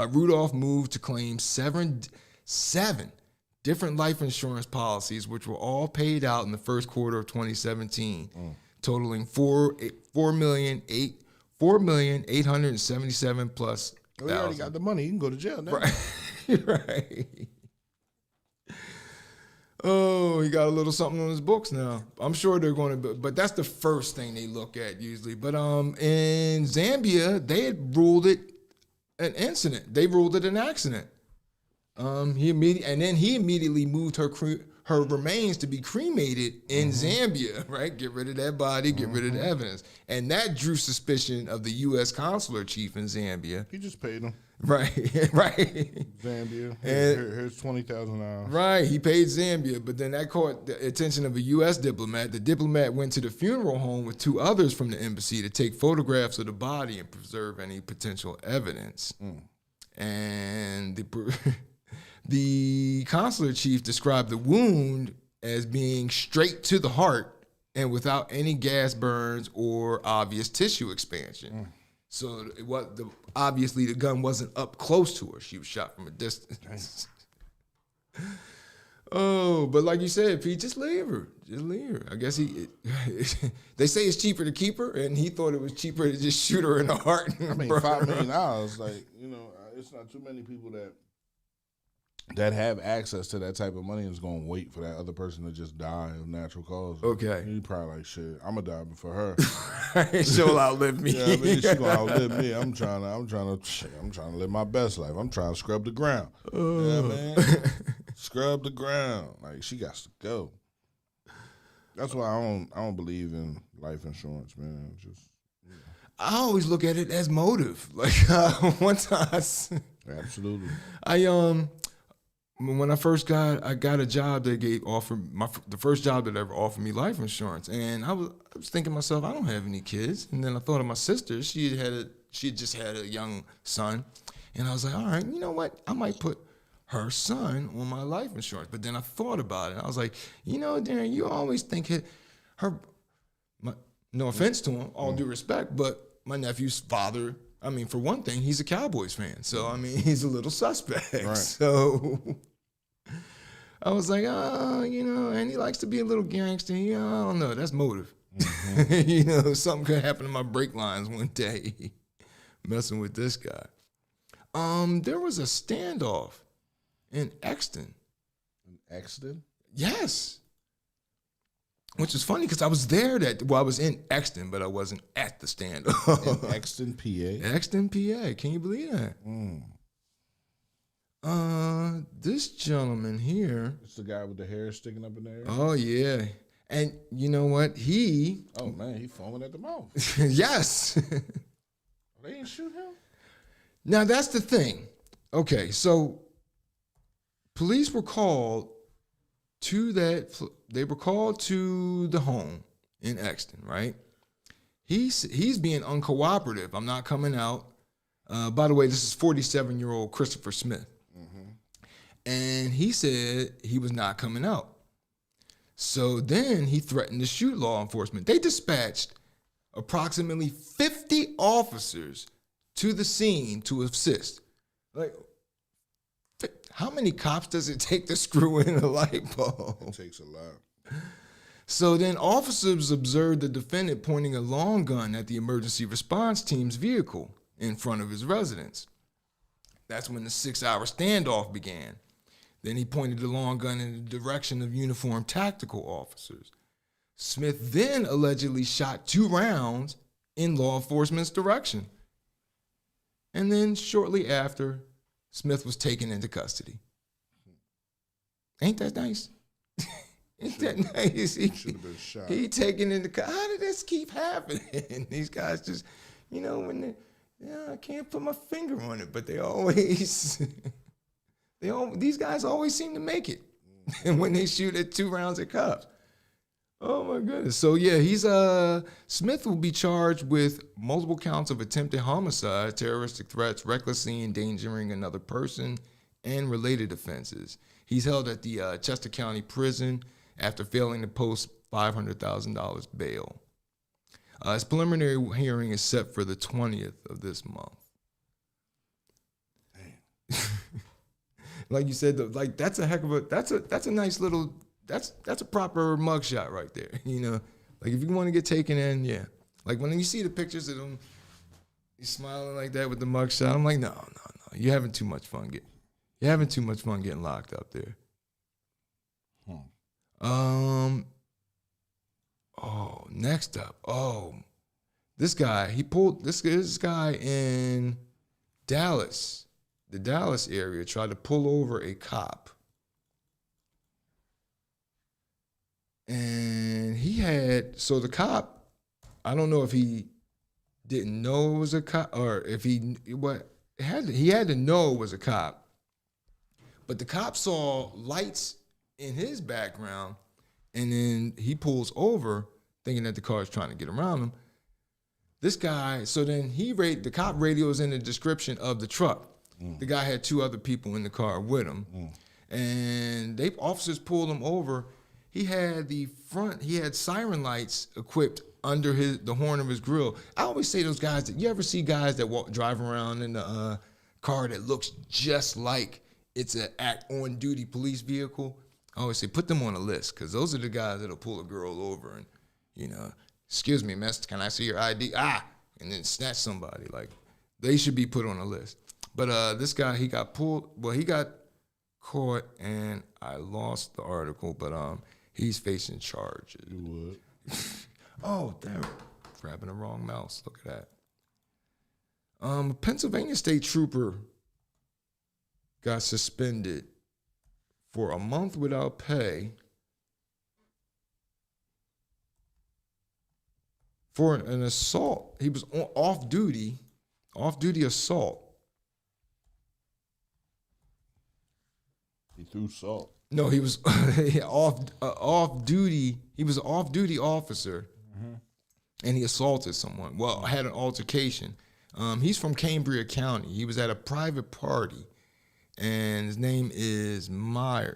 Rudolph moved to claim seven different life insurance policies, which were all paid out in the first quarter of 2017, totaling $4,877 plus. Oh, he already got the money. He can go to jail now. Right. Oh, he got a little something on his books now. I'm sure they're going to, but that's the first thing they look at usually. But in Zambia, they had ruled it an incident. They ruled it an accident. He immediately moved her remains to be cremated in Zambia, right? Get rid of that body, get rid of the evidence. And that drew suspicion of the U.S. consular chief in Zambia. He just paid him. Right. Zambia. Here's $20,000. Right, he paid Zambia, but then that caught the attention of a U.S. diplomat. The diplomat went to the funeral home with two others from the embassy to take photographs of the body and preserve any potential evidence. And the consular chief described the wound as being straight to the heart and without any gas burns or obvious tissue expansion. So obviously the gun wasn't up close to her. She was shot from a distance. Oh, but like you said, Pete, just leave her. Just leave her. I guess they say it's cheaper to keep her, and he thought it was cheaper to just shoot her in the heart. $5 million, like, it's not too many people that have access to that type of money is going to wait for that other person to just die of natural causes. Okay. He probably like, shit, I'm going to die before her. She'll outlive me. Yeah, she's going to outlive me. I'm trying to live my best life. I'm trying to scrub the ground. Yeah, man. Scrub the ground. Like, she got to go. That's why I don't believe in life insurance, man. I always look at it as motive. Like one time, Absolutely. When I first I got a job that the first job that ever offered me life insurance, and I was thinking to myself, I don't have any kids, and then I thought of my sister. She had just had a young son, and I was like, all right, you know what? I might put her son on my life insurance. But then I thought about it. I was like, you know, Darren, you always think no offense to him, all due respect, but my nephew's father, I mean, for one thing, he's a Cowboys fan. So, I mean, he's a little suspect. Right. So I was like, you know, and he likes to be a little gangster. You know, I don't know. That's motive. Mm-hmm. You know, something could happen to my brake lines one day messing with this guy. There was a standoff in Exton. In Exton? Yes. Which is funny because I was there I was in Exton, but I wasn't at the standoff. In Exton, PA? Exton, PA. Can you believe that? This gentleman here. It's the guy with the hair sticking up in there? Oh, yeah. And you know what? Oh, man, he foaming at the mouth. Yes. They didn't shoot him? Now, that's the thing. Okay, so police were called they were called to the home in Exton, right? He's being uncooperative. I'm not coming out. By the way, this is 47-year-old Christopher Smith. Mm-hmm. And he said he was not coming out. So then he threatened to shoot law enforcement. They dispatched approximately 50 officers to the scene to assist. Like, how many cops does it take to screw in a light bulb? It takes a lot. So then officers observed the defendant pointing a long gun at the emergency response team's vehicle in front of his residence. That's when the 6-hour standoff began. Then he pointed the long gun in the direction of uniformed tactical officers. Smith then allegedly shot 2 rounds in law enforcement's direction. And then shortly after, Smith was taken into custody. Ain't that nice? Ain't that nice? Should have been shot. He taken into custody. How did this keep happening? These guys just, you know, I can't put my finger on it, but they always, these guys always seem to make it. And when they shoot at 2 rounds at cops. Oh my goodness. So yeah, Smith will be charged with multiple counts of attempted homicide, terroristic threats, recklessly endangering another person, and related offenses. He's held at the Chester County Prison after failing to post $500,000 bail. His preliminary hearing is set for the 20th of this month. Damn. Like you said, like that's a heck of that's a nice little. That's a proper mugshot right there, you know. Like if you want to get taken in, yeah. Like when you see the pictures of him, he's smiling like that with the mugshot. I'm like, no. You're having too much fun getting locked up there. Oh, next up. Oh, this guy. He pulled this guy in Dallas, the Dallas area, tried to pull over a cop. And the cop, I don't know if he didn't know it was a cop or if he had to know it was a cop. But the cop saw lights in his background, and then he pulls over thinking that the car is trying to get around him. This guy, so then the cop radios in the description of the truck. The guy had 2 other people in the car with him. And officers pulled him over. He had siren lights equipped under the horn of his grill. I always say those guys, you ever see guys that drive around in a car that looks just like it's an on-duty police vehicle? I always say, put them on a list, because those are the guys that'll pull a girl over and, you know, excuse me, miss, can I see your ID? And then snatch somebody. Like, they should be put on a list. But this guy, he got caught, and I lost the article, but he's facing charges. You would. Oh, damn. Grabbing the wrong mouse. Look at that. A Pennsylvania state trooper got suspended for a month without pay for an assault. He was off duty assault. He threw salt. No, he was off duty. He was an off duty officer, and he assaulted someone. Well, had an altercation. He's from Cambria County. He was at a private party, and his name is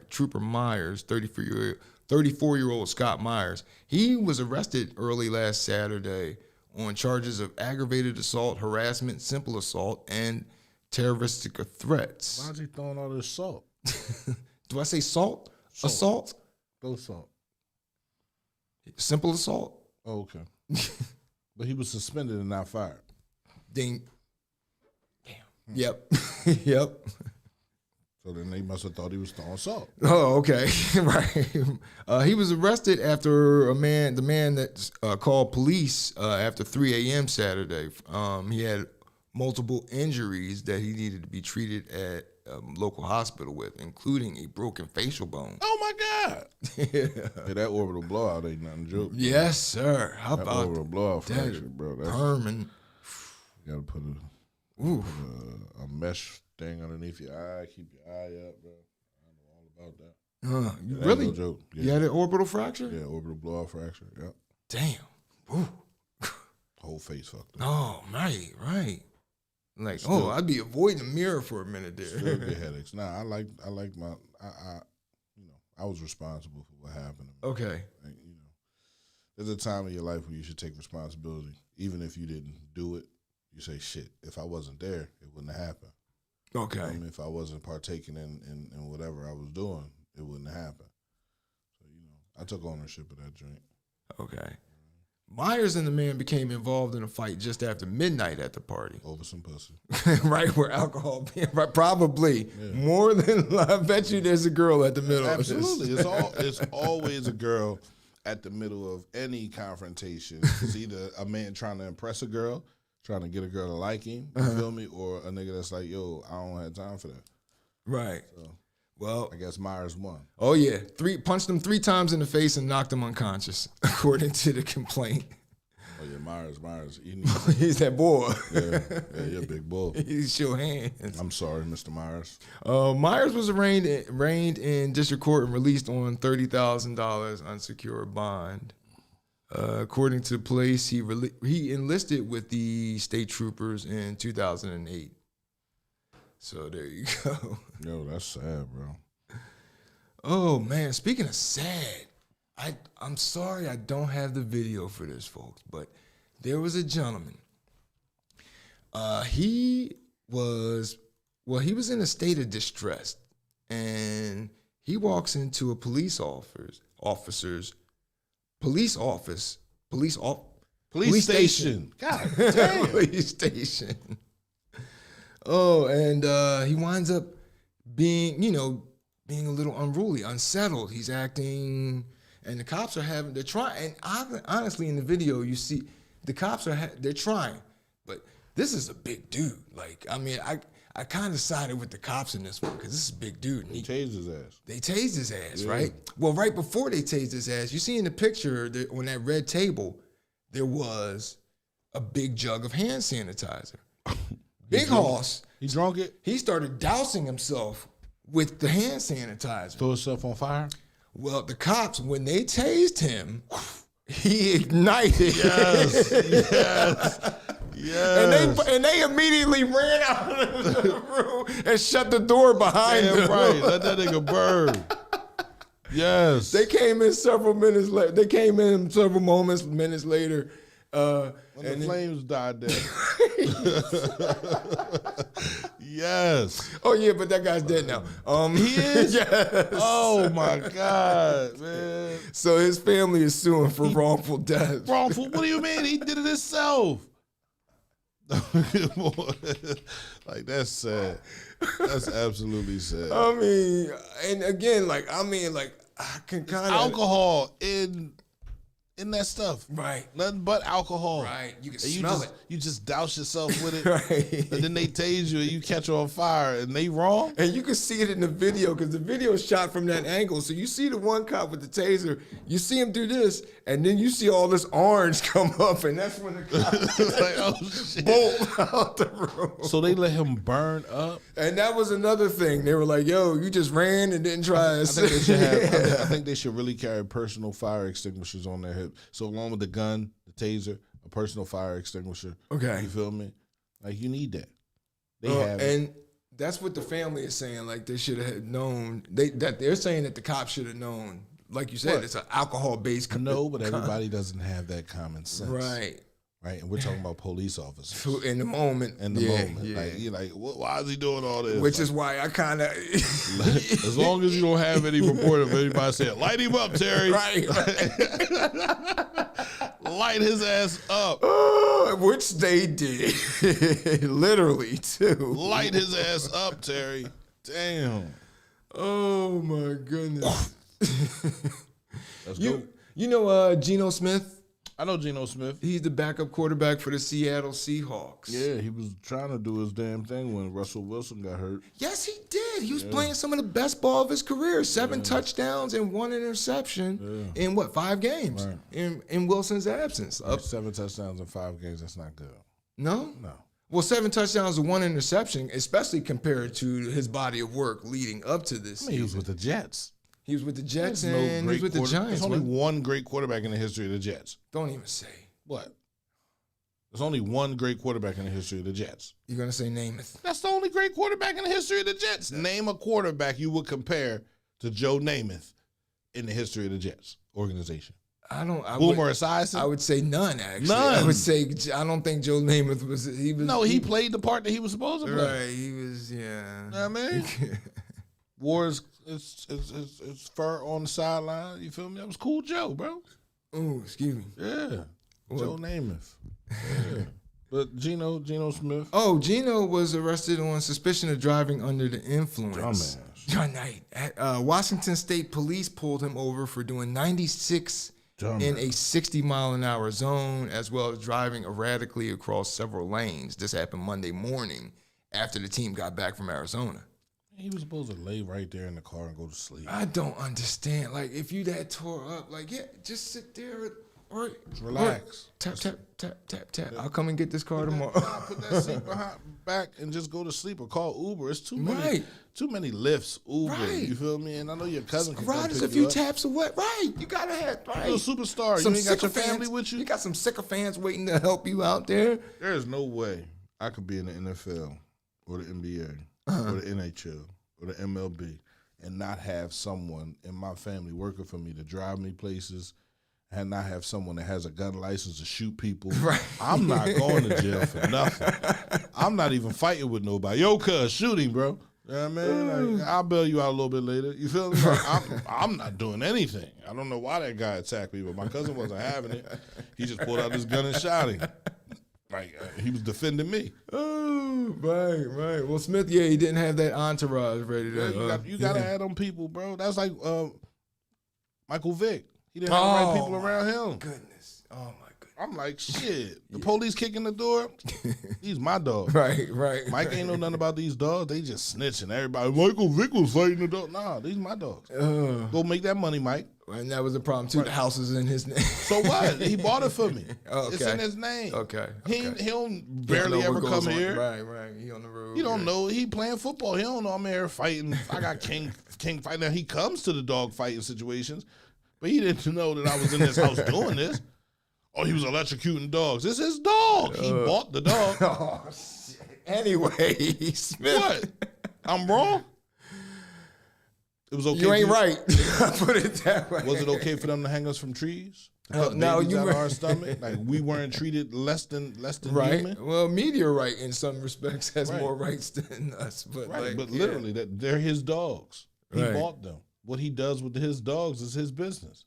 Trooper Myers, 34-year-old Scott Myers. He was arrested early last Saturday on charges of aggravated assault, harassment, simple assault, and terroristic threats. Why is he throwing all this salt? Do I say salt? Assault? Throw salt. Simple assault? Oh, okay. But he was suspended and not fired. Ding. Damn. Yep. Yep. So then they must have thought he was throwing salt. Oh, okay. Right. He was arrested after the man that called police after 3 a.m. Saturday. He had multiple injuries that he needed to be treated at a local hospital with, including a broken facial bone. Oh, my God. Yeah, that orbital blowout ain't nothing to joke. Yes, sir. How that about orbital blowout that? fracture, bro? That's Permanent. You got to put a mesh thing underneath your eye, keep your eye up, bro. I know all about that. You really? No joke. Yeah. You had an orbital fracture? Yeah, orbital blowout fracture. Yep. Damn. Ooh. Whole face fucked up. Oh, right. Like, still, I'd be avoiding the mirror for a minute there. Still get headaches. Nah, I like my, I was responsible for what happened to me. Okay. Like, there's a time in your life where you should take responsibility, even if you didn't do it. You say, shit, if I wasn't there, it wouldn't have happened. Okay. I mean, if I wasn't partaking in whatever I was doing, it wouldn't have happened. So, I took ownership of that joint. Okay. Myers and the man became involved in a fight just after midnight at the party. Over some pussy. Right, where alcohol, right, probably. Yeah. More than, I bet you there's a girl at the middle Absolutely. of this. It's always a girl at the middle of any confrontation. It's either a man trying to impress a girl, trying to get a girl to like him, you feel me? Or a nigga that's like, yo, I don't have time for that. Right. So, well, I guess Myers won. Oh, yeah. Punched him 3 times in the face and knocked him unconscious, according to the complaint. Oh, yeah, Myers. He's that boy. Yeah, you're a big bull. He's your hands. I'm sorry, Mr. Myers. Myers was arraigned in district court and released on $30,000 unsecured bond. According to the police, he enlisted with the state troopers in 2008. So there you go. Yo, that's sad, bro. Oh, man. Speaking of sad, I'm sorry I don't have the video for this, folks, but there was a gentleman. He was in a state of distress, and he walks into a police station. God damn. Police station. Oh, and he winds up being a little unruly, unsettled. He's acting, and the cops they're trying. And honestly, in the video, you see the cops they're trying, but this is a big dude. Like, I mean, I kind of sided with the cops in this one because this is a big dude. They tased his ass. They tased his ass, right? Well, right before they tased his ass, you see in the picture on that red table, there was a big jug of hand sanitizer. Big Hoss. He drunk it? He started dousing himself with the hand sanitizer. Throw himself on fire? Well, the cops, when they tased him, he ignited. Yes. Yes. And they immediately ran out of the room and shut the door behind them. Right. Let that nigga burn. Yes. They came in several minutes later. They came in several minutes later. When the flames died down. Yes. Oh, yeah, but that guy's dead now. He is? Yes. Oh, my God, man. So his family is suing for wrongful death. Wrongful? What do you mean? He did it himself. Like, that's sad. That's absolutely sad. I mean, and again, I can kind of alcohol in in that stuff. Right. Nothing but alcohol. Right. You can And smell it. You just douse yourself with it. Right. And then they tase you and you catch on fire and they wrong. And you can see it in the video because the video is shot from that angle. So you see the one cop with the taser, you see him do this, and then you see all this orange come up, and that's when the cop Like, oh, shit. bolt out the room. So they let him burn up. And that was another thing. They were like, yo, you just ran and didn't try. I think they should have. I think they should really carry personal fire extinguishers on their hip. So along with the gun, the taser, a personal fire extinguisher. Okay. You feel me? Like you need that. They have. And that's what the family is saying. Like they should have known. They're saying that the cops should have known. Like you said, What? it's an alcohol-based. No, but everybody doesn't have that common sense. Right. Right. And we're talking about police officers. In the moment. In the Yeah, moment. yeah. Like you're like, why is he doing all this? Which Like, is why I kind of. as long as you don't have any report of anybody saying, light him up, Terry. Right. Light his ass up. Which they did. Literally, too. Light his ass up, Terry. Damn. Oh, my goodness. Let's go. You know Geno Smith? I know Geno Smith. He's the backup quarterback for the Seattle Seahawks. Yeah, he was trying to do his damn thing when Russell Wilson got hurt. Yes, he did. He was playing some of the best ball of his career. 7 touchdowns and 1 interception in, 5 games in Wilson's absence. Like 7 touchdowns in 5 games, that's not good. No? No. Well, 7 touchdowns and 1 interception, especially compared to his body of work leading up to this I mean, he was season. with the Jets. He was with the Jets There's and he was with the Giants. There's only man. one great quarterback in the history of the Jets. Don't even say. What? There's only one great quarterback in the history of the Jets. You're going to say Namath. That's the only great quarterback in the history of the Jets. Name a quarterback you would compare to Joe Namath in the history of the Jets organization. Boomer Esiason? I would say none, actually. None. I would say, I don't think Joe Namath was. No, he played the part that he was supposed to play. Right, he was, yeah. You know what I mean? Wore his fur on the sideline. You feel me? That was cool Joe, bro. Oh, excuse me. Yeah. Joe Namath. Yeah. But Geno Smith. Oh, Geno was arrested on suspicion of driving under the influence. Dumbass. Washington State Police pulled him over for doing 96 in a 60-mile-an-hour zone, as well as driving erratically across several lanes. This happened Monday morning after the team got back from Arizona. He was supposed to lay right there in the car and go to sleep. I don't understand. Like, if you that tore up, like, yeah, just sit there or relax. Tap, tap, tap, tap, tap. I'll come and get this car tomorrow. Put that seat back and just go to sleep or call Uber. It's too many lifts, Uber. Right. You feel me? And I know your cousin can come Ride pick is a you few up. taps away. Right. You got to have, right. You're a superstar. You ain't got your family with you? You got some sycophants waiting to help you out there. There is no way I could be in the NFL or the NBA or the NHL or the MLB and not have someone in my family working for me to drive me places and not have someone that has a gun license to shoot people. Right. I'm not going to jail for nothing. I'm not even fighting with nobody. Yo, cuz, shoot him, bro. You know what I mean? Like, I'll bail you out a little bit later. You feel me? Like, I'm not doing anything. I don't know why that guy attacked me, but my cousin wasn't having it. He just pulled out his gun and shot him. Like, he was defending me. Oh, right. Well, Smith, he didn't have that entourage ready to. You got to have them people, bro. That's like Michael Vick. He didn't have the right people around him. Goodness. Oh, my goodness. I'm like, shit. The police kicking the door. He's my dog. Right. Mike ain't know nothing about these dogs. They just snitching. Everybody, Michael Vick was fighting the dog. Nah, these my dogs. Go make that money, Mike. And that was the problem, too. Right. The house is in his name. So what? He bought it for me. Okay. It's in his name. Okay. He don't barely ever come here. Right. He on the road. He don't know. He playing football. He don't know I'm here fighting. I got King fighting. Now he comes to the dog fighting situations, but he didn't know that I was in this house doing this. Oh, he was electrocuting dogs. This is his dog. He bought the dog. Oh, shit. Anyway, Smith. What? I'm wrong? It was okay. You ain't right. I put it that way. Was it okay for them to hang us from trees? No, you out were of our stomach. Like we weren't treated less than right. human. Well, Meteorite in some respects has more rights than us, but literally, that they're his dogs. He Right. bought them. What he does with his dogs is his business.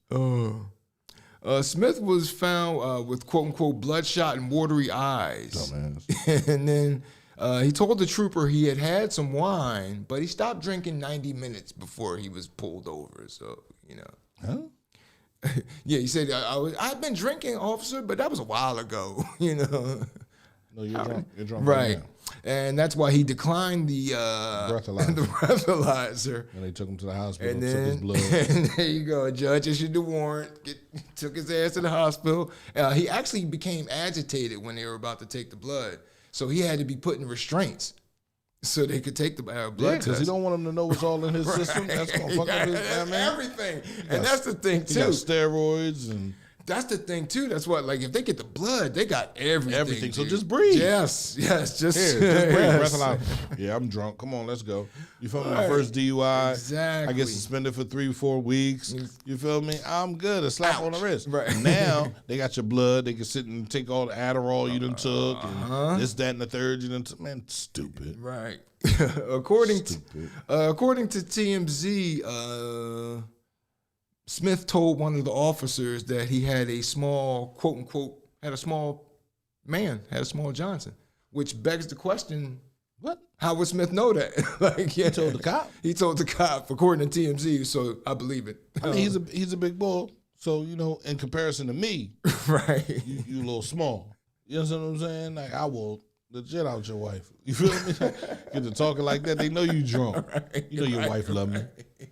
Smith was found with quote unquote bloodshot and watery eyes. Dumbass. And then he told the trooper he had some wine, but he stopped drinking 90 minutes before he was pulled over. So, Huh? Yeah, he said, I've been drinking, officer, but that was a while ago, you know. No, you're drunk. You're drunk Right. now. And that's why he declined the breathalyzer. And they took him to the hospital, And took his then, blood. and there you go. A judge issued the warrant, took his ass to the hospital. He actually became agitated when they were about to take the blood. So he had to be put in restraints so they could take the blood test. Because he don't want him to know what's all in his system. That's going to fuck up his everything. And that's the thing, too. He got steroids and... That's the thing, too. That's what, like, if they get the blood, they got everything. Everything. So dude. just breathe. Yes. Just breathe. yes. Breath aloud. Yeah, I'm drunk. Come on, let's go. You feel me? My first DUI. Exactly. I get suspended for 3-4 weeks. You feel me? I'm good. A slap on the wrist. Right. Now, they got your blood. They can sit and take all the Adderall you done took. And this, that, and the third you done took. Man, stupid. Right. According to TMZ, Smith told one of the officers that he had a small, quote unquote, had a small Johnson, which begs the question, what? How would Smith know that? Like, yeah, He told the cop? He told the cop, according to TMZ, so I believe it. I mean, he's a big bull. So, you know, in comparison to me, right, you a little small. You know what I'm saying? Like, I will legit out your wife. You feel me? Get to talking like that, they know you drunk. Right, you know your wife love me.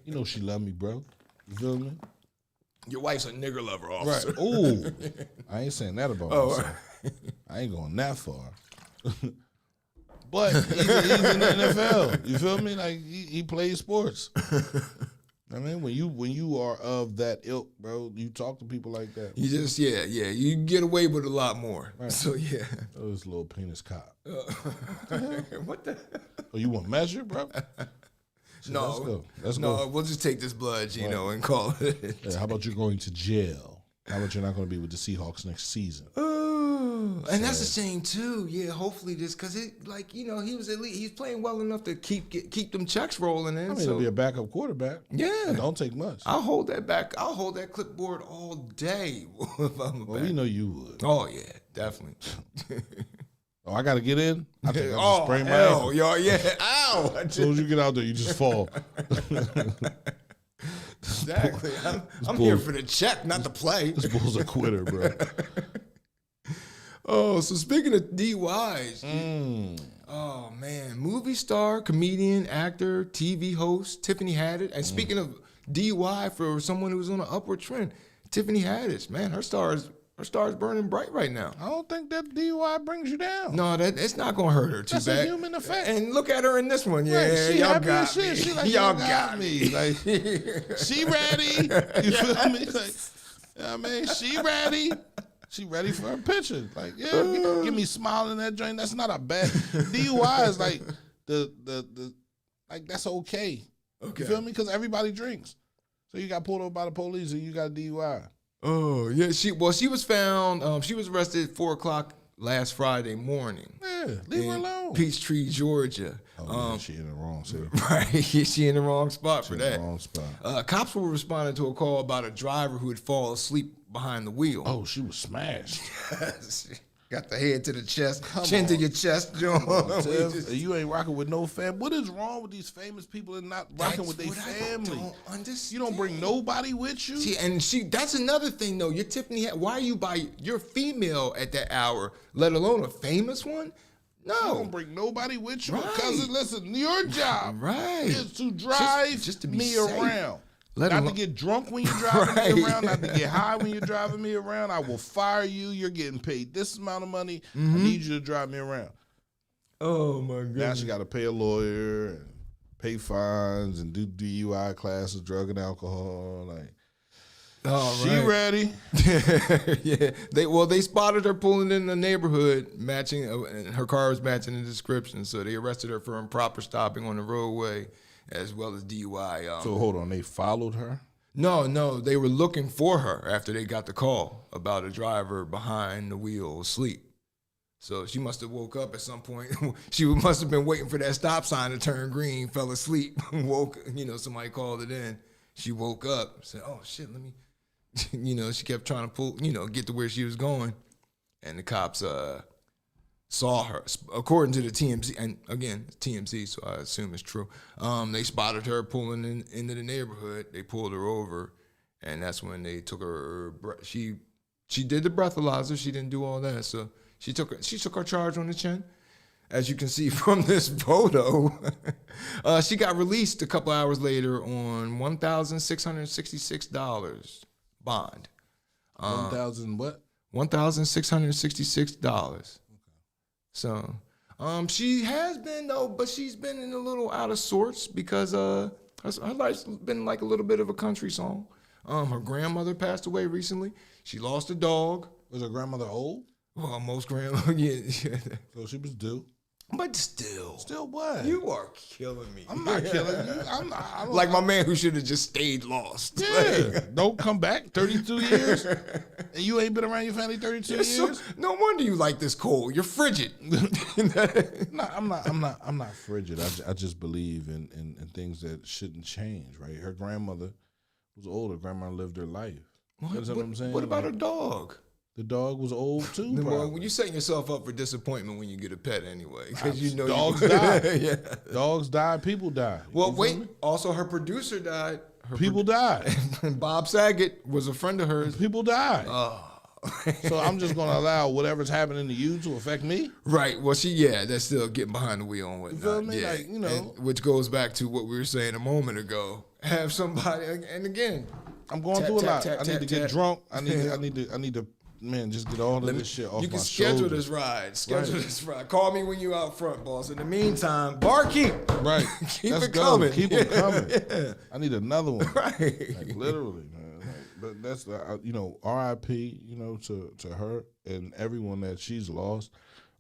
You know she love me, bro. You feel me? Your wife's a nigger lover, officer. Right. Ooh. I ain't saying that about myself. I ain't going that far. But he's in the NFL. You feel me? Like he plays sports. I mean, when you are of that ilk, bro, you talk to people like that. You just you get away with a lot more. Right. So yeah. Oh, this little penis cop. What the? Oh, you want measure, bro? So no, let's go. We'll just take this blood, Gino, and call it. Yeah, how about you going to jail? How about you're not going to be with the Seahawks next season? Oh, and that's a shame too. Yeah, hopefully this, because it, like, you know, he was elite. He's playing well enough to keep them checks rolling in. I mean, he'll be a backup quarterback. Yeah, it don't take much. I'll hold that back. I'll hold that clipboard all day. Well, we know you would. Oh yeah, definitely. Oh, I got to get in? I think I'll just sprain my ankle. Yo, yeah. Ow. As soon as you get out there, you just fall. Exactly. I'm here for the check, not the play. This bull's a quitter, bro. Oh, so speaking of DUIs, oh man, movie star, comedian, actor, TV host, Tiffany Haddish. And speaking of DUI for someone who's on an upward trend, Tiffany Haddish, man, her star is burning bright right now. I don't think that DUI brings you down. No, it's not gonna hurt her too bad. That's a human effect. And look at her in this one. Yeah, right, y'all got me. She like, y'all got me. Like, she ready. You feel me? Like, I mean, she ready. She ready for her picture. Like, yeah, give me smiling that joint. That's not a bad DUI. Is like the like that's okay. Okay. You feel me? Because everybody drinks. So you got pulled over by the police and you got a DUI. Oh yeah, she was found. She was arrested at 4:00 last Friday morning. Yeah, leave her alone. Peachtree, Georgia. Oh, she in the wrong city. Right, she in the wrong spot for that. In the wrong spot. Cops were responding to a call about a driver who had fallen asleep behind the wheel. Oh, she was smashed. Got the head to the chest, chin to your chest, John. You ain't rocking with no fam. What is wrong with these famous people and not rocking with their family? I don't understand. You don't bring nobody with you? See, that's another thing though. You're Tiffany. Why are you you're female at that hour, let alone a famous one? No. You don't bring nobody with you. Right. Because listen, your job is to drive just to be me safe. around. Not to get drunk when you're driving me around, not to get high when you're driving me around. I will fire you. You're getting paid this amount of money. I need you to drive me around. Oh, my goodness. Now she got to pay a lawyer and pay fines and do DUI classes, drug and alcohol. Like, she ready. Yeah. They spotted her pulling in the neighborhood, matching, and her car was matching the description. So they arrested her for improper stopping on the roadway, as well as DUI. So hold on, they followed her? No, they were looking for her after they got the call about a driver behind the wheel asleep. So she must have woke up at some point. She must have been waiting for that stop sign to turn green, fell asleep, woke, somebody called it in. She woke up, said, oh shit, let me, she kept trying to pull, get to where she was going. And the cops, saw her, according to the TMZ, and again, it's TMZ, so I assume it's true. They spotted her pulling into the neighborhood. They pulled her over, and that's when they took her. She did the breathalyzer. She didn't do all that, so she took her charge on the chin. As you can see from this photo, she got released a couple hours later on $1,666 bond. 1,000 what? $1,666. Okay. So, she has been though, but she's been in a little out of sorts because her life's been like a little bit of a country song. Her grandmother passed away recently. She lost a dog. Was her grandmother old? Well, most grandma, yeah. So she was due. But still. Still what? You are killing me. I'm not killing you. I don't, like my man who should have just stayed lost. Yeah. Don't come back 32 years. And you ain't been around your family 32 years? So, no wonder you like this cold. You're frigid. No, I'm not frigid. I just believe in things that shouldn't change, right? Her grandmother was older. Grandma lived her life. You know what I'm saying? What about her dog? The dog was old too. Well, you're setting yourself up for disappointment when you get a pet anyway, because you know dogs die. Yeah. Dogs die. People die. Well, wait. Also, her producer died. People died. And Bob Saget was a friend of hers. People died. Oh. So I'm just gonna allow whatever's happening to you to affect me. Right. Well, that's still getting behind the wheel and whatnot. You feel me? Yeah. Like, you know, which goes back to what we were saying a moment ago. Have somebody, and again, I'm going through a lot. I need to get drunk. I need to. Man, just get all of this shit off my shoulders. You can schedule this ride. This ride. Call me when you out front, boss. In the meantime, barkeep. Right. Keep it coming. Keep it coming. Yeah. I need another one. Right. Like, literally, man. But that's R.I.P. To her and everyone that she's lost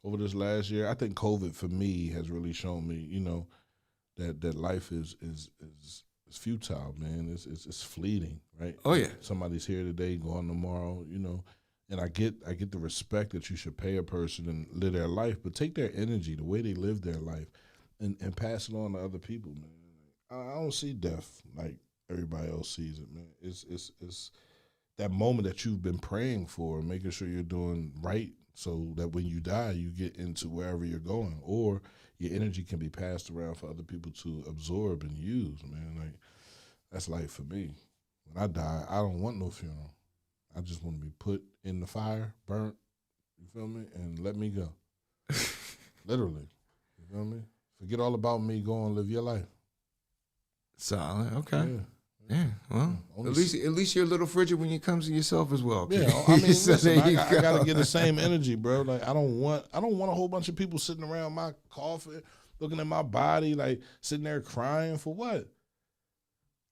over this last year. I think COVID for me has really shown me, that life is futile, man. It's fleeting, right? Oh yeah. Somebody's here today, gone tomorrow, And I get the respect that you should pay a person and live their life, but take their energy, the way they live their life, and pass it on to other people, man. I don't see death like everybody else sees it, man. It's that moment that you've been praying for, making sure you're doing right so that when you die, you get into wherever you're going, or your energy can be passed around for other people to absorb and use, man. Like, that's life for me. When I die, I don't want no funeral. I just want to be put in the fire, burnt, you feel me, and let me go. Literally, you feel me? Forget all about me, go and live your life. Solid, okay. Yeah, well, at least you're a little frigid when it comes to yourself as well. Yeah, I mean, listen, I gotta get the same energy, bro. Like, I don't want a whole bunch of people sitting around my coffin, looking at my body, like sitting there crying for what?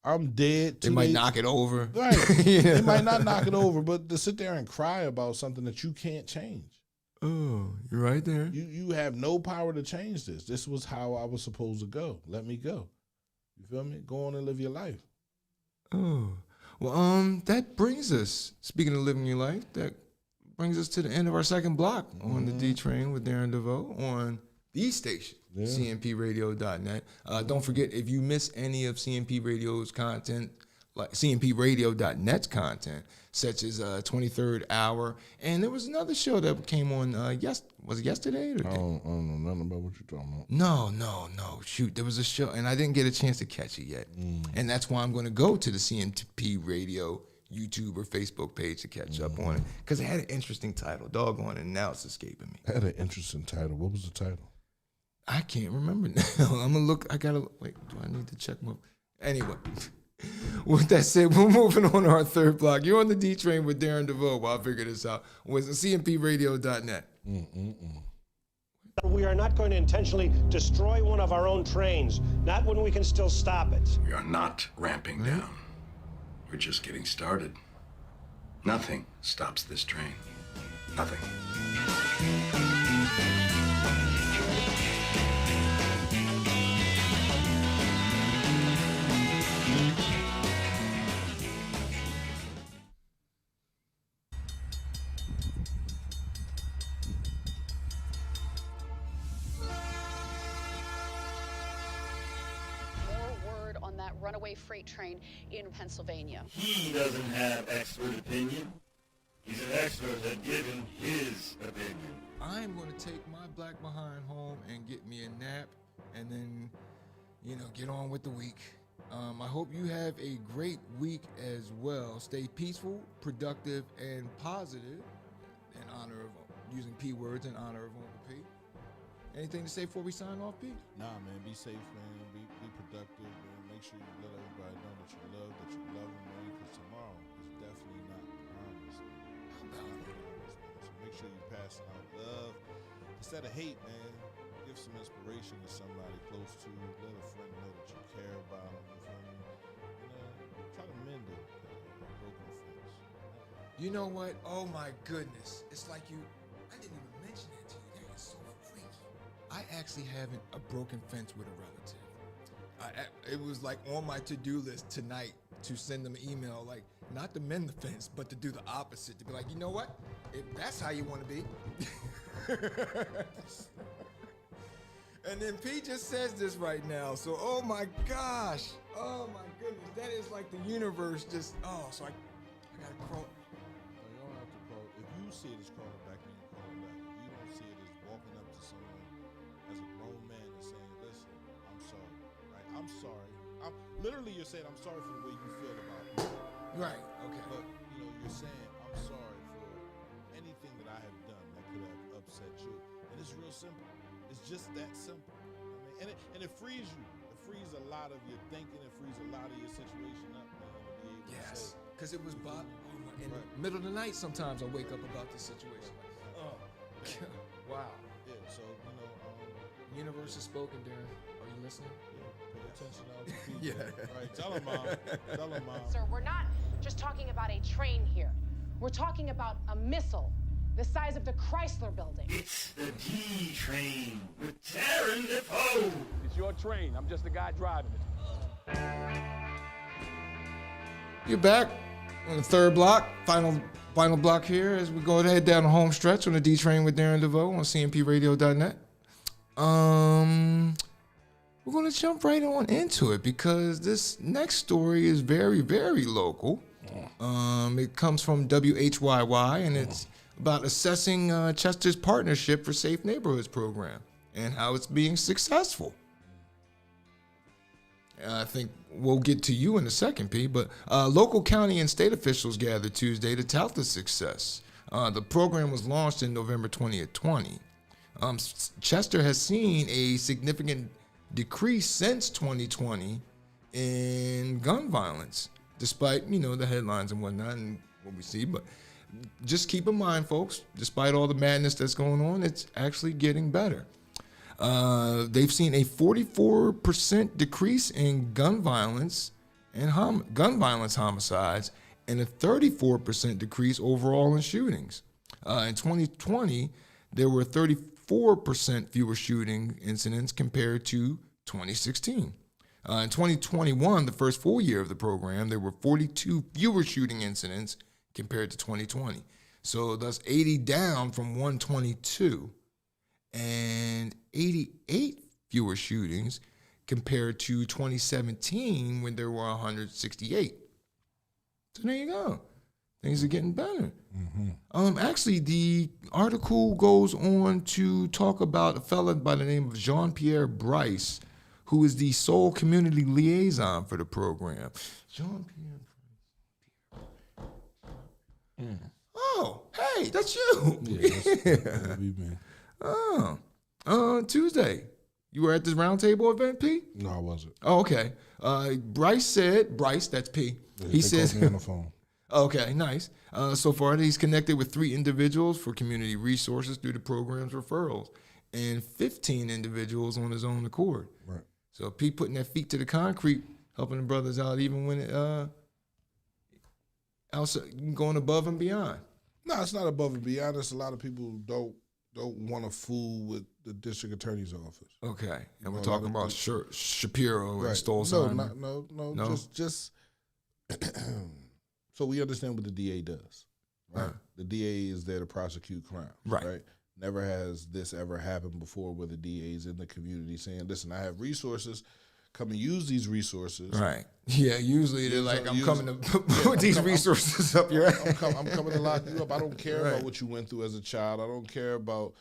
I'm dead. They might knock it over. Right. They might not knock it over, but to sit there and cry about something that you can't change. Oh, you're right there. You have no power to change this. This was how I was supposed to go. Let me go. You feel me? Go on and live your life. Oh. Well, that brings us, speaking of living your life, that brings us to the end of our second block on the D Train with Darren DeVoue on the station. Yeah. CMPradio.net. Don't forget, if you miss any of CMP Radio's content, like CMPradio.net's content, such as 23rd Hour, and there was another show that came on, was it yesterday? I don't know nothing about what you're talking about. No. Shoot, there was a show, and I didn't get a chance to catch it yet. And that's why I'm going to go to the CMP Radio YouTube or Facebook page to catch up on it, because it had an interesting title. Doggone it, now it's escaping me. It had an interesting title. What was the title? I can't remember now. I'm gonna look. Wait. Do I need to check my? Anyway, with that said, we're moving on to our third block. You're on the D Train with Darren DeVoue. While I figure this out, with CMPradio.net. We are not going to intentionally destroy one of our own trains. Not when we can still stop it. We are not ramping down. We're just getting started. Nothing stops this train. Nothing. Runaway freight train in Pennsylvania. He doesn't have expert opinion. He's an expert at giving his opinion. I'm going to take my black behind home and get me a nap and then, get on with the week. I hope you have a great week as well. Stay peaceful, productive, and positive in honor of using P words in honor of Uncle P. Anything to say before we sign off, P? Nah, man, be safe, man. Be productive, man. Make sure you let everybody know that you love them, man, because tomorrow is definitely not promised. So make sure you're passing out love instead of hate, man. Give some inspiration to somebody close to you. Let a friend know that you care about them. You feel me? And try to mend a broken fence. You know what? Oh my goodness. It's like I didn't even mention that to you. That is so freaky. I actually have a broken fence with a relative. It was like on my to-do list tonight to send them an email, like not to mend the fence, but to do the opposite. To be like, you know what? If that's how you want to be. And then P just says this right now. So, oh my gosh. Oh my goodness. That is like the universe just, so I gotta crawl. No, you don't have to crawl. If you see it as crawling back, then you crawl back. If you don't see it as walking up to someone as a grown man and saying, listen, I'm sorry. Right? I'm sorry. Literally you're saying I'm sorry for the way you feel about me. Right, okay. But, you're saying I'm sorry for anything that I have done that could have upset you. And it's real simple. It's just that simple. I mean, and it frees you. It frees a lot of your thinking. It frees a lot of your situation up, man, to be able to say. Because it was in the middle of the night sometimes I wake up about this situation. Wow. Yeah, so, universe has spoken, Darren. Are you listening? Yeah, pay attention to other people. Yeah. Right, tell them, Mom. Tell them, Mom. Sir, we're not just talking about a train here. We're talking about a missile the size of the Chrysler Building. It's the D train with Darren DeVoue. It's your train. I'm just the guy driving it. You're back on the third block, final block here as we go ahead down the home stretch on the D Train with Darren DeVoue on CMPRadio.net. We're going to jump right on into it because this next story is very, very local. It comes from WHYY, and it's about assessing Chester's partnership for Safe Neighborhoods program and how it's being successful. I think we'll get to you in a second, P, but local county and state officials gathered Tuesday to tout the success. The program was launched in November 2020. Chester has seen a significant decrease since 2020 in gun violence, despite, the headlines and whatnot and what we see. But just keep in mind, folks, despite all the madness that's going on, it's actually getting better. They've seen a 44% decrease in gun violence and gun violence homicides and a 34% decrease overall in shootings. In 2020, there were 34% fewer shooting incidents compared to 2016. In 2021, the first full year of the program, there were 42 fewer shooting incidents compared to 2020. So that's 80 down from 122 and 88 fewer shootings compared to 2017 when there were 168. So there you go. Things are getting better. Mm-hmm. Actually, the article goes on to talk about a fella by the name of Jean-Pierre Bryce, who is the sole community liaison for the program. Jean-Pierre Bryce. Oh, hey, that's you. Yeah, that's me. Tuesday. You were at this roundtable event, P? No, I wasn't. Oh, okay. Bryce, that's P. Yeah, He says says me on the phone. Okay, nice. So far, he's connected with 3 individuals for community resources through the program's referrals and 15 individuals on his own accord. Right. So P putting their feet to the concrete, helping the brothers out even when it outside, going above and beyond. No, it's not above and beyond. There's a lot of people who don't want to fool with the district attorney's office. Okay, and we're talking about Shapiro and Stolzheimer. No. Just so we understand what the DA does, right? The DA is there to prosecute crimes, right? Never has this ever happened before where the DA is in the community saying, listen, I have resources, come and use these resources. Right. Yeah, usually they're like, I'm coming to put these resources up your ass. I'm coming to lock you up. I don't care about what you went through as a child. I don't care about,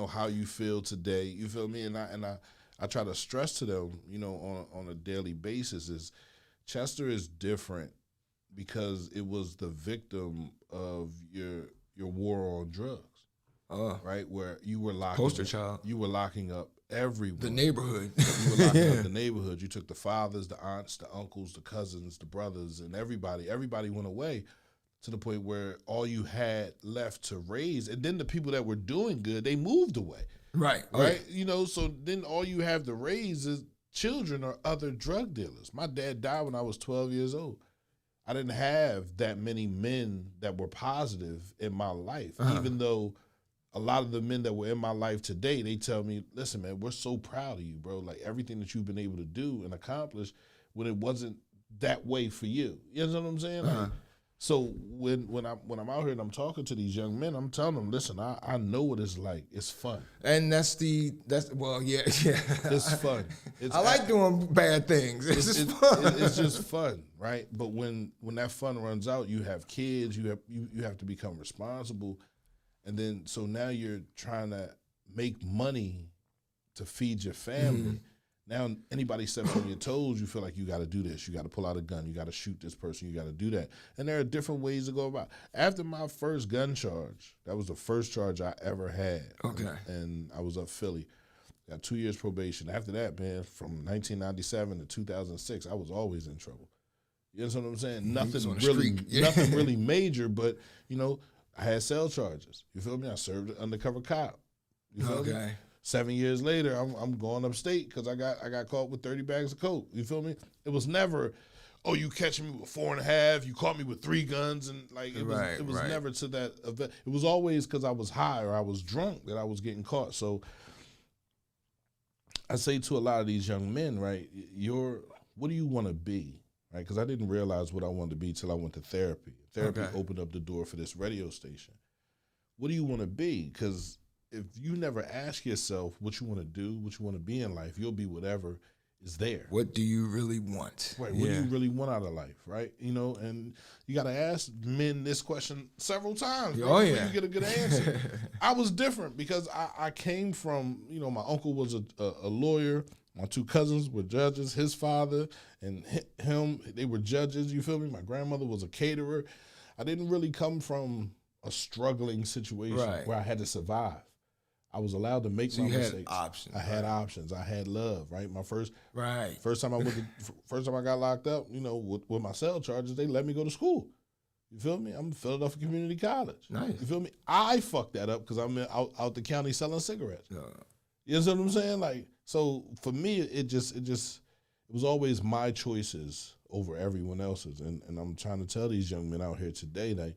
how you feel today. You feel me? And I try to stress to them, on a daily basis is Chester is different because it was the victim of your war on drugs, right? Where you were locking up everyone. The neighborhood. You were locking up the neighborhood. You took the fathers, the aunts, the uncles, the cousins, the brothers, and everybody. Everybody went away to the point where all you had left to raise, and then the people that were doing good, they moved away. Right. Right. You know, so then all you have to raise is children or other drug dealers. My dad died when I was 12 years old. I didn't have that many men that were positive in my life, even though a lot of the men that were in my life today, they tell me, listen, man, we're so proud of you, bro. Like everything that you've been able to do and accomplish when it wasn't that way for you. You know what I'm saying? Like, so when I'm out here and I'm talking to these young men, I'm telling them, listen, I know what it's like. It's fun. And that's yeah. It's fun. I like doing bad things. It's fun. It's just fun, right? But when that fun runs out, you have kids, you have to become responsible. And then so now you're trying to make money to feed your family. Now anybody steps on your toes, you feel like you got to do this. You got to pull out a gun. You got to shoot this person. You got to do that. And there are different ways to go about it. After my first gun charge, that was the first charge I ever had. Okay. And I was up Philly. Got 2 years probation. After that, man, from 1997 to 2006, I was always in trouble. You know what I'm saying? Nothing really major, but, you know, I had cell charges. You feel me? I served an undercover cop. You feel me? 7 years later, I'm going upstate because I got caught with 30 bags of coke. You feel me? It was never, oh, you catching me with 4.5, you caught me with 3 guns, and like it was never to that event. It was always because I was high or I was drunk that I was getting caught. So I say to a lot of these young men, right, what do you want to be? Right? Because I didn't realize what I wanted to be till I went to therapy. Therapy opened up the door for this radio station. What do you want to be? Because if you never ask yourself what you want to do, what you want to be in life, you'll be whatever is there. What do you really want? Right. What do you really want out of life? Right. You know, and you got to ask men this question several times before you get a good answer. I was different because I came from, you know, my uncle was a lawyer. My 2 cousins were judges. His father and him, they were judges. You feel me? My grandmother was a caterer. I didn't really come from a struggling situation where I had to survive. I was allowed to make my mistakes. Options. I had options. I had love. Right. My first time I got locked up, you know, with my cell charges, they let me go to school. You feel me? I'm at Philadelphia Community College. Nice. You feel me? I fucked that up because I'm out the county selling cigarettes. You know what I'm saying? Like, so for me, it was always my choices over everyone else's. And I'm trying to tell these young men out here today that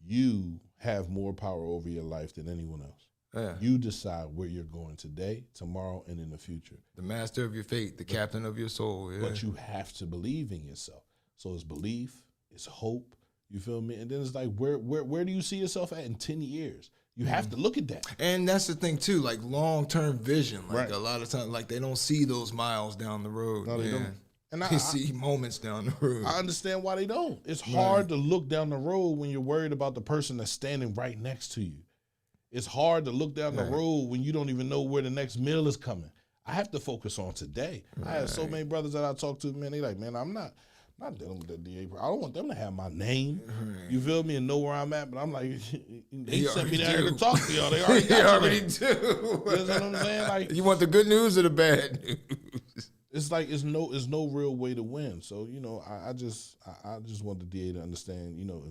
you have more power over your life than anyone else. Yeah. You decide where you're going today, tomorrow, and in the future. The master of your fate, the captain of your soul. Yeah. But you have to believe in yourself. So it's belief, it's hope, you feel me? And then it's like, where do you see yourself at in 10 years? You have to look at that. And that's the thing, too, like long-term vision. Like a lot of times, like they don't see those miles down the road. No, they don't. And they see moments down the road. I understand why they don't. It's hard to look down the road when you're worried about the person that's standing right next to you. It's hard to look down the road when you don't even know where the next meal is coming. I have to focus on today. I have so many brothers that I talk to, man, they like, man, I'm not dealing with the DA. I don't want them to have my name. You feel me? And know where I'm at. But I'm like, they sent me down here to talk to y'all. They already do. You know what I'm saying? Like, you want the good news or the bad news? It's like it's no real way to win. So, you know, I just want the DA to understand, you know,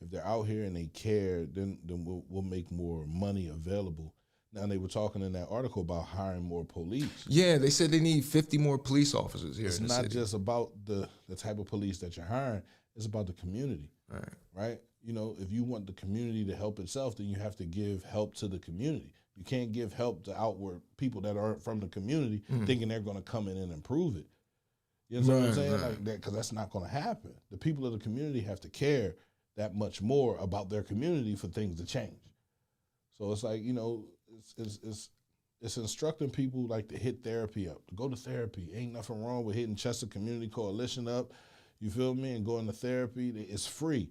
if they're out here and they care, then we'll make more money available. Now, they were talking in that article about hiring more police. Yeah, they said they need 50 more police officers here. It's not just about the type of police that you're hiring. It's about the community, right? You know, if you want the community to help itself, then you have to give help to the community. You can't give help to outward people that aren't from the community thinking they're going to come in and improve it. You know what I'm saying? Like that, because that's not going to happen. The people of the community have to care that much more about their community for things to change. So it's like, you know, it's instructing people like to hit therapy up, to go to therapy. Ain't nothing wrong with hitting Chester Community Coalition up, you feel me, and going to therapy. It's free.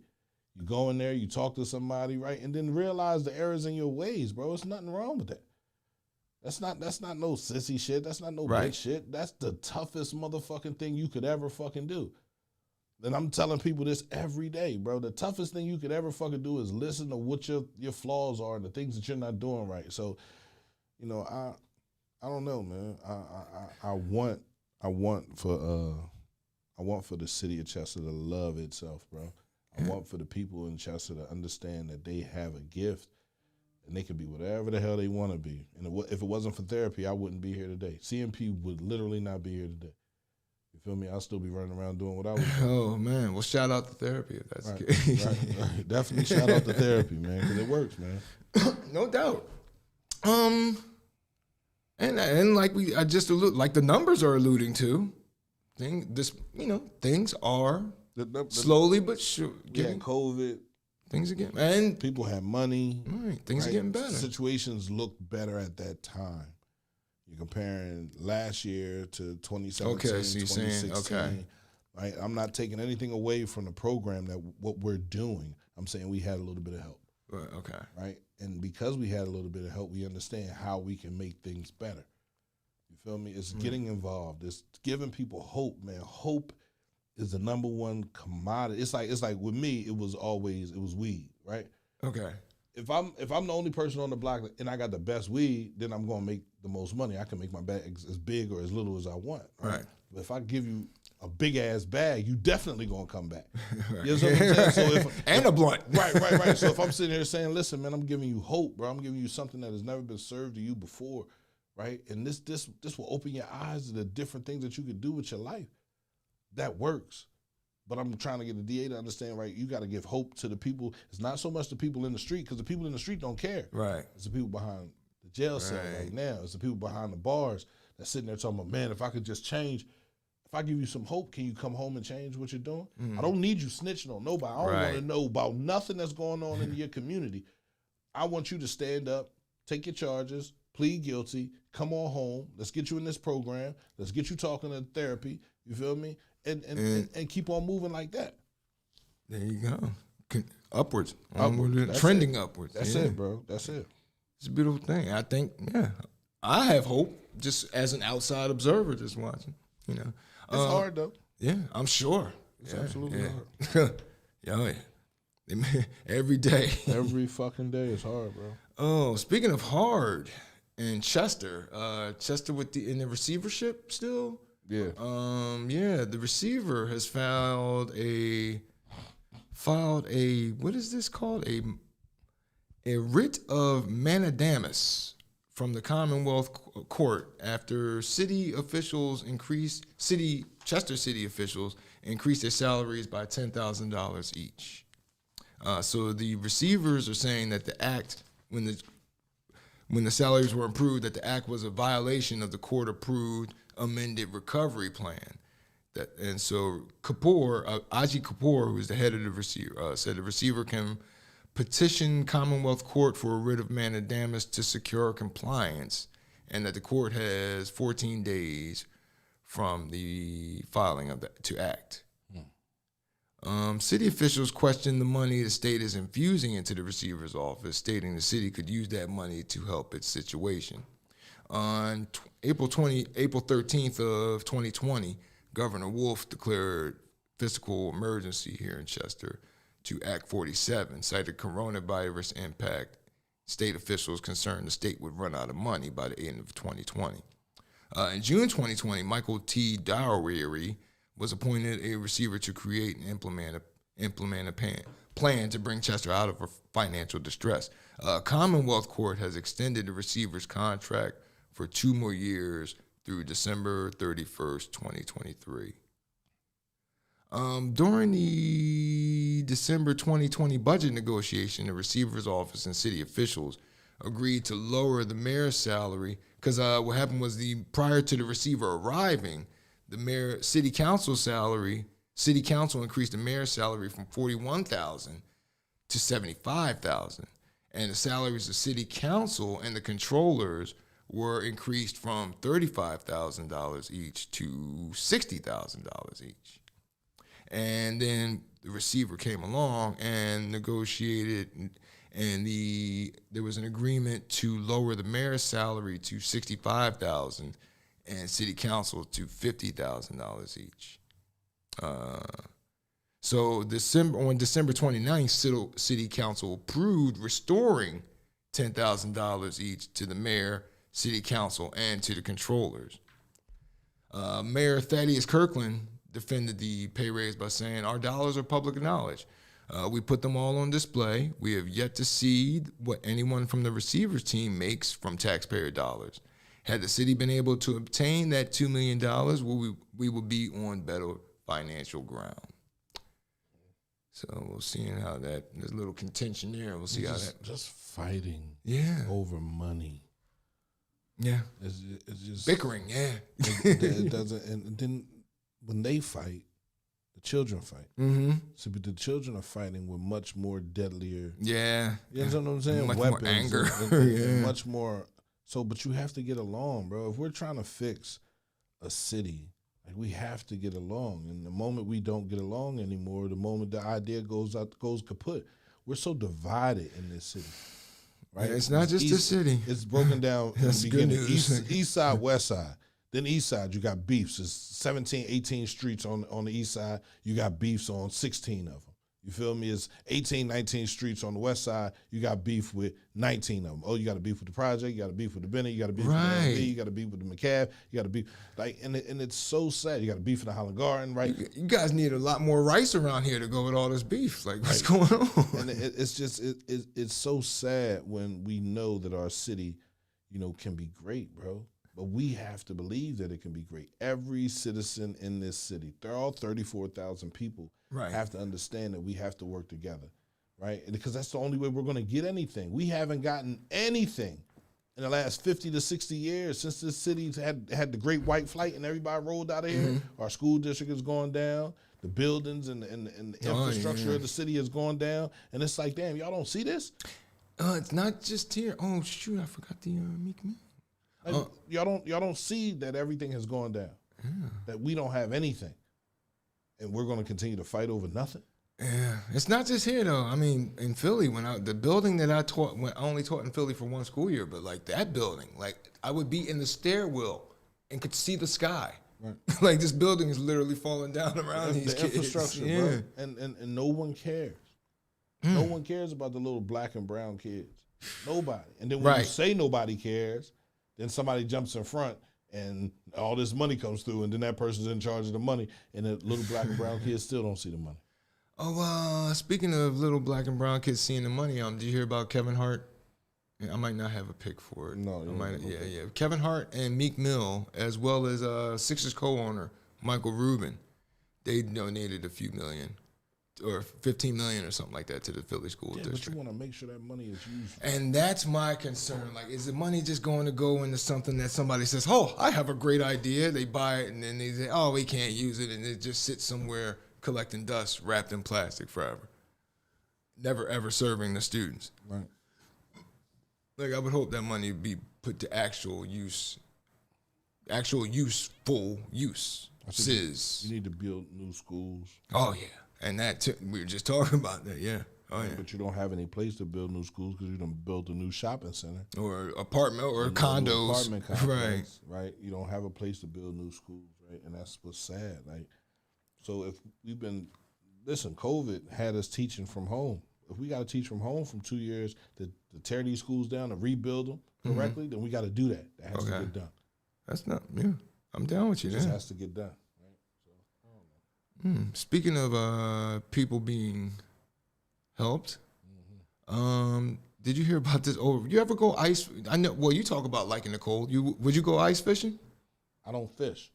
You go in there, you talk to somebody, right, and then realize the errors in your ways, bro. It's nothing wrong with that. That's not no sissy shit. That's not no Right. big shit. That's the toughest motherfucking thing you could ever fucking do. And I'm telling people this every day, bro. The toughest thing you could ever fucking do is listen to what your flaws are and the things that you're not doing right. So, you know, I don't know, man. I want for the city of Chester to love itself, bro. I want for the people in Chester to understand that they have a gift and they can be whatever the hell they want to be. And if it wasn't for therapy, I wouldn't be here today. CMP would literally not be here today. You feel me? I'll still be running around doing what I was doing. Oh, man. Well, shout out to therapy if that's Right, the case. right. Definitely shout out to therapy, man, because it works, man. No doubt. And like I just like the numbers are alluding to, things are slowly but sure Getting COVID. Things are getting, and people have money. Right, things are getting better. Situations look better at that time. You're comparing last year to 2017, okay, so you're 2016. saying, Right? I'm not taking anything away from the program that what we're doing. I'm saying we had a little bit of help. Right, okay. Right? And because we had a little bit of help, we understand how we can make things better. You feel me? It's getting involved. It's giving people hope, man. Hope is the number one commodity. It's like with me, it was weed, right? Okay. If I'm the only person on the block and I got the best weed, then I'm gonna make the most money. I can make my bag as big or as little as I want. Right. But if I give you a big ass bag, you definitely gonna come back. Right. You know what I'm saying? So and a blunt. Right. So if I'm sitting here saying, listen, man, I'm giving you hope, bro. I'm giving you something that has never been served to you before, right? And this will open your eyes to the different things that you could do with your life. That works. But I'm trying to get the DA to understand, right, you got to give hope to the people. It's not so much the people in the street, because the people in the street don't care. Right. It's the people behind the jail cell right now. It's the people behind the bars that's sitting there talking about, man, if I could just change, if I give you some hope, can you come home and change what you're doing? I don't need you snitching on nobody. I don't want to know about nothing that's going on in your community. I want you to stand up, take your charges, plead guilty, come on home. Let's get you in this program. Let's get you talking to therapy. You feel me? And keep on moving like that. There you go. Upwards. Upwards. Trending upwards. That's it, bro. That's it. It's a beautiful thing. I think, I have hope just as an outside observer just watching, you know. It's hard, though. Yeah, I'm sure. It's absolutely hard. Yeah. Every day. Every fucking day is hard, bro. Oh, speaking of hard, in Chester in the receivership still? Yeah. The receiver has filed a what is this called? A writ of mandamus from the Commonwealth Court after Chester city officials increased their salaries by $10,000 each. So the receivers are saying that the act, when the salaries were improved, that the act was a violation of the court-approved amended recovery plan. And so Aji Kapoor, who is the head of the receiver, said the receiver can petition Commonwealth Court for a writ of mandamus to secure compliance, and that the court has 14 days from the filing of that to act. City officials questioned the money the state is infusing into the receiver's office, stating the city could use that money to help its situation. On April 13th of 2020, Governor Wolf declared fiscal emergency here in Chester to Act 47, cited coronavirus impact. State officials concerned the state would run out of money by the end of 2020. In June 2020, Michael T. Darren was appointed a receiver to create and implement a plan to bring Chester out of financial distress. Commonwealth Court has extended the receiver's contract for 2 more years through December 31st, 2023. During the December 2020 budget negotiation, the receiver's office and city officials agreed to lower the mayor's salary because what happened was prior to the receiver arriving, the city council increased the mayor's salary from $41,000 to $75,000, and the salaries of city council and the controllers were increased from $35,000 each to $60,000 each. And then the receiver came along and negotiated and there was an agreement to lower the mayor's salary to $65,000 and city council to $50,000 each. So on December 29th, city council approved restoring $10,000 each to the mayor, city council, and to the controllers. Mayor Thaddeus Kirkland defended the pay raise by saying, "Our dollars are public knowledge. We put them all on display. We have yet to see what anyone from the receivers team makes from taxpayer dollars. Had the city been able to obtain that $2 million, we would be on better financial ground." So we'll see how there's a little contention there. We'll see how that. Just fighting over money. Yeah. It's just bickering, yeah. It doesn't, and then when they fight, the children fight. Mm-hmm. So but the children are fighting with much more deadlier. Yeah. You know what I'm saying? Much Weapons more anger. and much more. So, but you have to get along, bro. If we're trying to fix a city, like we have to get along. And the moment we don't get along anymore, the moment the idea goes kaput, we're so divided in this city. Right? Yeah, it's not just the city. It's broken down in That's the good beginning. news. East side, west side. Then east side, you got beefs. There's 17, 18 streets on the east side. You got beefs on 16 of them. You feel me? It's 18, 19 streets on the west side. You got beef with 19 of them. Oh, you got a beef with the project. You got a beef with the Bennett. You got a beef with the LB. You got a beef with the McCabe. You got a beef and it's so sad. You got a beef in the Holland Garden, right? You guys need a lot more rice around here to go with all this beef. Like, what's going on? And it's so sad when we know that our city, can be great, bro. But we have to believe that it can be great. Every citizen in this city, they're all 34,000 people, have to understand that we have to work together, right? Because that's the only way we're going to get anything. We haven't gotten anything in the last 50 to 60 years since this city had the Great White Flight and everybody rolled out of here. Mm-hmm. Our school district is going down. The buildings and the infrastructure of the city has gone down. And it's like, damn, y'all don't see this? It's not just here. Oh, shoot, I forgot the Meek Mill. Y'all don't see that everything has gone down, that we don't have anything, and we're going to continue to fight over nothing. Yeah, it's not just here though. I mean, in Philly, the building that I taught, I only taught in Philly for one school year, but like that building, like I would be in the stairwell and could see the sky. Right. Like this building is literally falling down around these kids. Infrastructure, bro, and no one cares. No one cares about the little black and brown kids. Nobody. And then when you say nobody cares, then somebody jumps in front and all this money comes through, and then that person's in charge of the money, and the little black and brown kids still don't see the money. Oh, speaking of little black and brown kids seeing the money, did you hear about Kevin Hart? Yeah, I might not have a pick for it. No, yeah. Kevin Hart and Meek Mill, as well as Sixers co-owner Michael Rubin, they donated a few million. Or $15 million or something like that to the Philly school district. But you want to make sure that money is used. And that's my concern. Like, is the money just going to go into something that somebody says, "Oh, I have a great idea." They buy it and then they say, "Oh, we can't use it," and it just sits somewhere collecting dust, wrapped in plastic forever, never ever serving the students. Right. Like, I would hope that money would be put to actual useful use. You need to build new schools. Oh yeah. And that we were just talking about that, yeah. Oh yeah. But you don't have any place to build new schools because you don't build a new shopping center or apartment or condos, apartment complex, right? You don't have a place to build new schools, right? And that's what's sad. Like, so if COVID had us teaching from home. If we got to teach from home from 2 years to tear these schools down and rebuild them correctly, then we got to do that. That has to get done. That's not, I'm down with you. It just has to get done. Speaking of people being helped, did you hear about this? Oh, you ever go ice? I know. Well, you talk about liking the cold. Would you go ice fishing? I don't fish.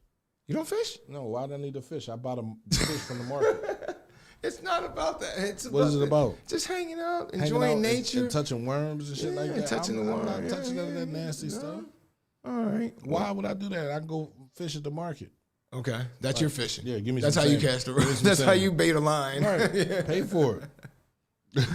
You don't fish? No. Why do I need to fish? I bought a fish from the market. It's not about that. What is it about? Just hanging out, enjoying nature, and touching worms and shit like that. Touching the worms. I'm not touching none of that nasty stuff. All right. Why would I do that? I can go fish at the market. Okay, that's your fishing. Yeah, give me. That's some how salmon. You cast the rod. That's how you bait a line. Right. Pay for it.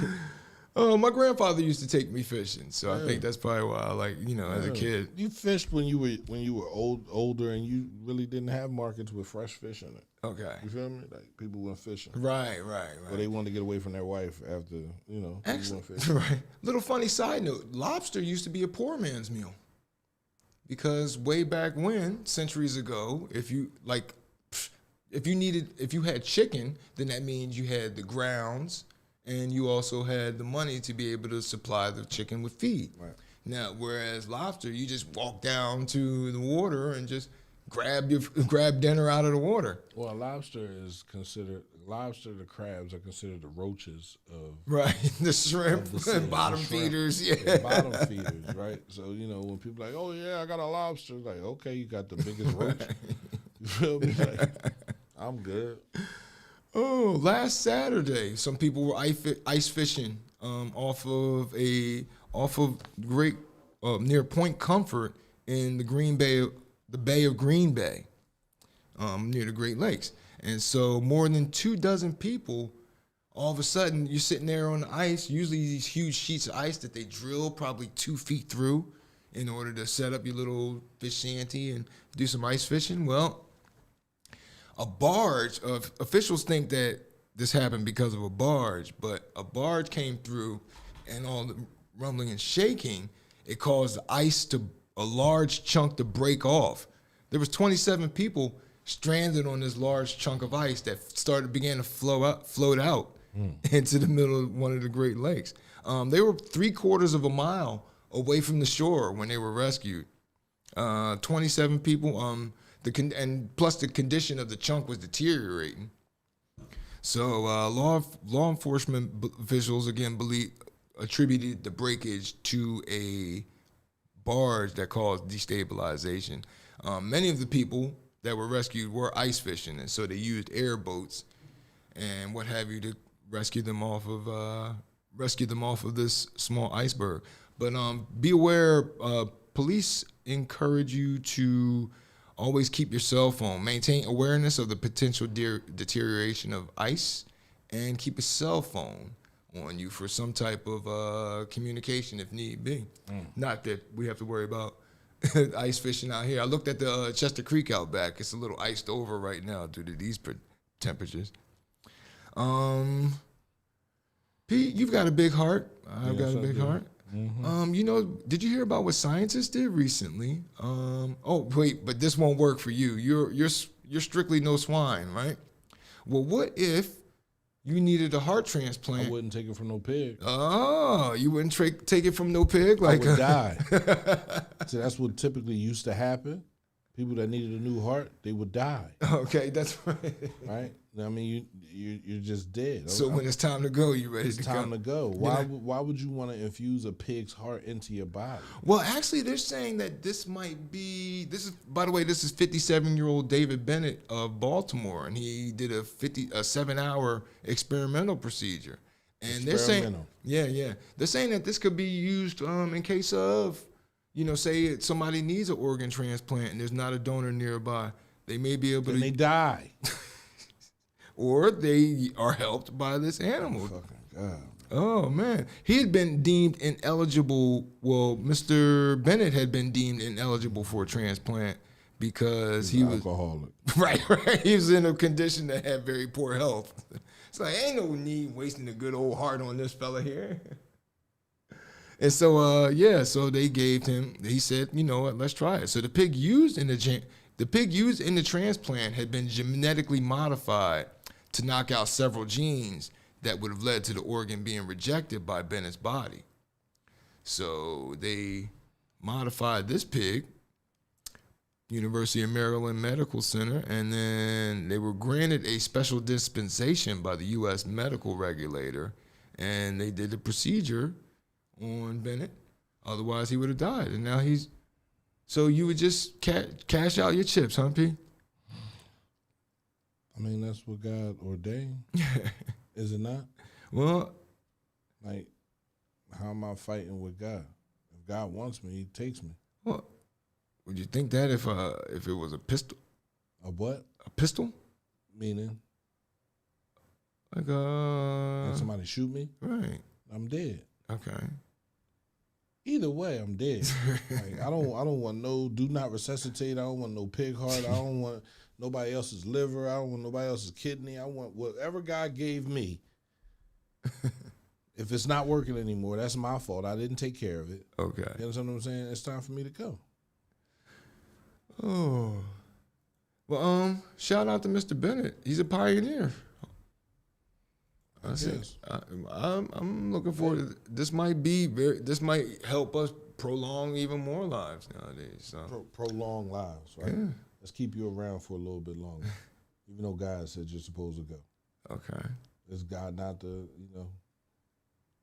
My grandfather used to take me fishing, so I think that's probably why I like, as a kid. You fished when you were older, and you really didn't have markets with fresh fish in it. Okay. You feel me? Like people went fishing. Right. But they wanted to get away from their wife after, people Actually, went fishing. right. Little funny side note: lobster used to be a poor man's meal because way back when, centuries ago, if you had chicken, then that means you had the grounds. And you also had the money to be able to supply the chicken with feed. Right. Now, whereas lobster, you just walk down to the water and just grab dinner out of the water. Well, the crabs are considered the roaches of the shrimp, bottom feeders, The bottom feeders, right? So when people are like, oh yeah, I got a lobster, like okay, you got the biggest roach. You feel me? Like, I'm good. Oh, last Saturday, some people were ice fishing off of Great near Point Comfort in the Bay of Green Bay, near the Great Lakes. And so more than 24 people, all of a sudden you're sitting there on the ice, usually these huge sheets of ice that they drill probably 2 feet through in order to set up your little fish shanty and do some ice fishing. Well, a barge of officials think that this happened because of a barge, but a barge came through and all the rumbling and shaking, it caused the ice a large chunk to break off. There was 27 people stranded on this large chunk of ice that began to float out into the middle of one of the Great Lakes. They were 3/4 of a mile away from the shore when they were rescued. 27 people, and plus the condition of the chunk was deteriorating. So law enforcement officials again attributed the breakage to a barge that caused destabilization. Many of the people that were rescued were ice fishing, and so they used airboats and what have you to rescue them off of this small iceberg. But be aware, police encourage you to always keep your cell phone, maintain awareness of the potential deterioration of ice, and keep a cell phone on you for some type of communication if need be. Not that we have to worry about ice fishing out here. I looked at the Chester Creek out back. It's a little iced over right now due to these temperatures. Pete, you've got a big heart. I've got a big heart. Mm-hmm. Did you hear about what scientists did recently? Oh wait, but this won't work for you. You're strictly no swine, right? Well, what if you needed a heart transplant? I wouldn't take it from no pig. Oh, you wouldn't take it from no pig? I would die. So that's what typically used to happen. People that needed a new heart, they would die. Okay, that's right. Right? I mean, you're just dead. So when it's time to go, you're ready to go. It's time to go. Why would you want to infuse a pig's heart into your body? Well, actually, they're saying that this is 57-year-old David Bennett of Baltimore, and he did a 7-hour experimental procedure. And they're saying, they're saying that this could be used in case of, say somebody needs an organ transplant and there's not a donor nearby. They may be able to. And they die. Or they are helped by this animal. Fucking God. Oh, man. He had been deemed ineligible. Well, Mr. Bennett had been deemed ineligible for a transplant because he was alcoholic. Right. He was in a condition that had very poor health. It's like, ain't no need wasting a good old heart on this fella here. And so, so they gave him, he said, you know what, let's try it. So the pig used in the transplant had been genetically modified to knock out several genes that would have led to the organ being rejected by Bennett's body. So they modified this pig, University of Maryland Medical Center, and then they were granted a special dispensation by the U.S. medical regulator, and they did the procedure on Bennett. Otherwise, he would have died. And now so you would just cash out your chips, huh, P? I mean, that's what God ordained. Is it not? Well, like, how am I fighting with God? If God wants me, he takes me. Well, would you think that if it was a pistol? A what? A pistol? Meaning? Like somebody shoot me? Right. I'm dead. Okay. Either way, I'm dead. Like, I don't want no do not resuscitate. I don't want no pig heart. I don't want nobody else's liver. I don't want nobody else's kidney. I want whatever God gave me. If it's not working anymore, that's my fault. I didn't take care of it. Okay. You understand what I'm saying? It's time for me to go. Oh. Well, shout out to Mr. Bennett. He's a pioneer. I'm looking forward to this. This might help us prolong even more lives nowadays. So. Prolong lives, right? Yeah. Let's keep you around for a little bit longer. Even though God said you're supposed to go. Okay. Is God not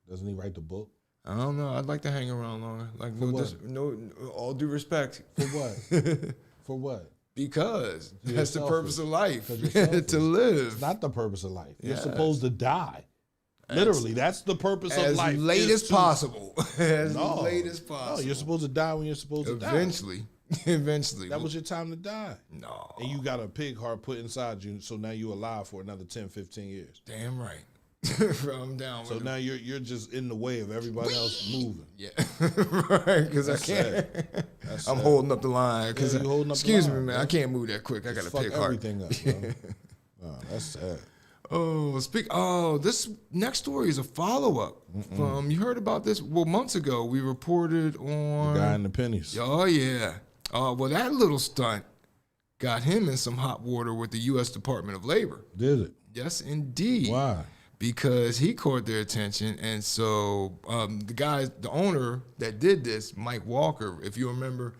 doesn't he write the book? I don't know. I'd like to hang around longer. Like no, all due respect. For what? For what? Because You're that's the selfish. purpose of life. You're to live. It's not the purpose of life. You're Yeah. supposed to die. Literally, that's the purpose of life. As late as possible. As late as No, possible. you're supposed to die when you're supposed to die. Eventually. That was your time to die. No. And you got a pig heart put inside you, so now you're alive for another 10, 15 years. Damn right. I'm down with So now you're just in the way of everybody else moving. Yeah. Right, because I can't. I'm holding up the line. Yeah, you holding up the excuse line, me, man. bro. I can't move that quick. I got a Fuck pig heart. everything up, bro. Oh, that's sad. This next story is a follow-up from, you heard about this? Well, months ago, we reported on... The guy in the pennies. Oh, yeah. Well, that little stunt got him in some hot water with the U.S. Department of Labor. Did it? Yes, indeed. Why? Because he caught their attention, and so the owner that did this, Mike Walker, if you remember,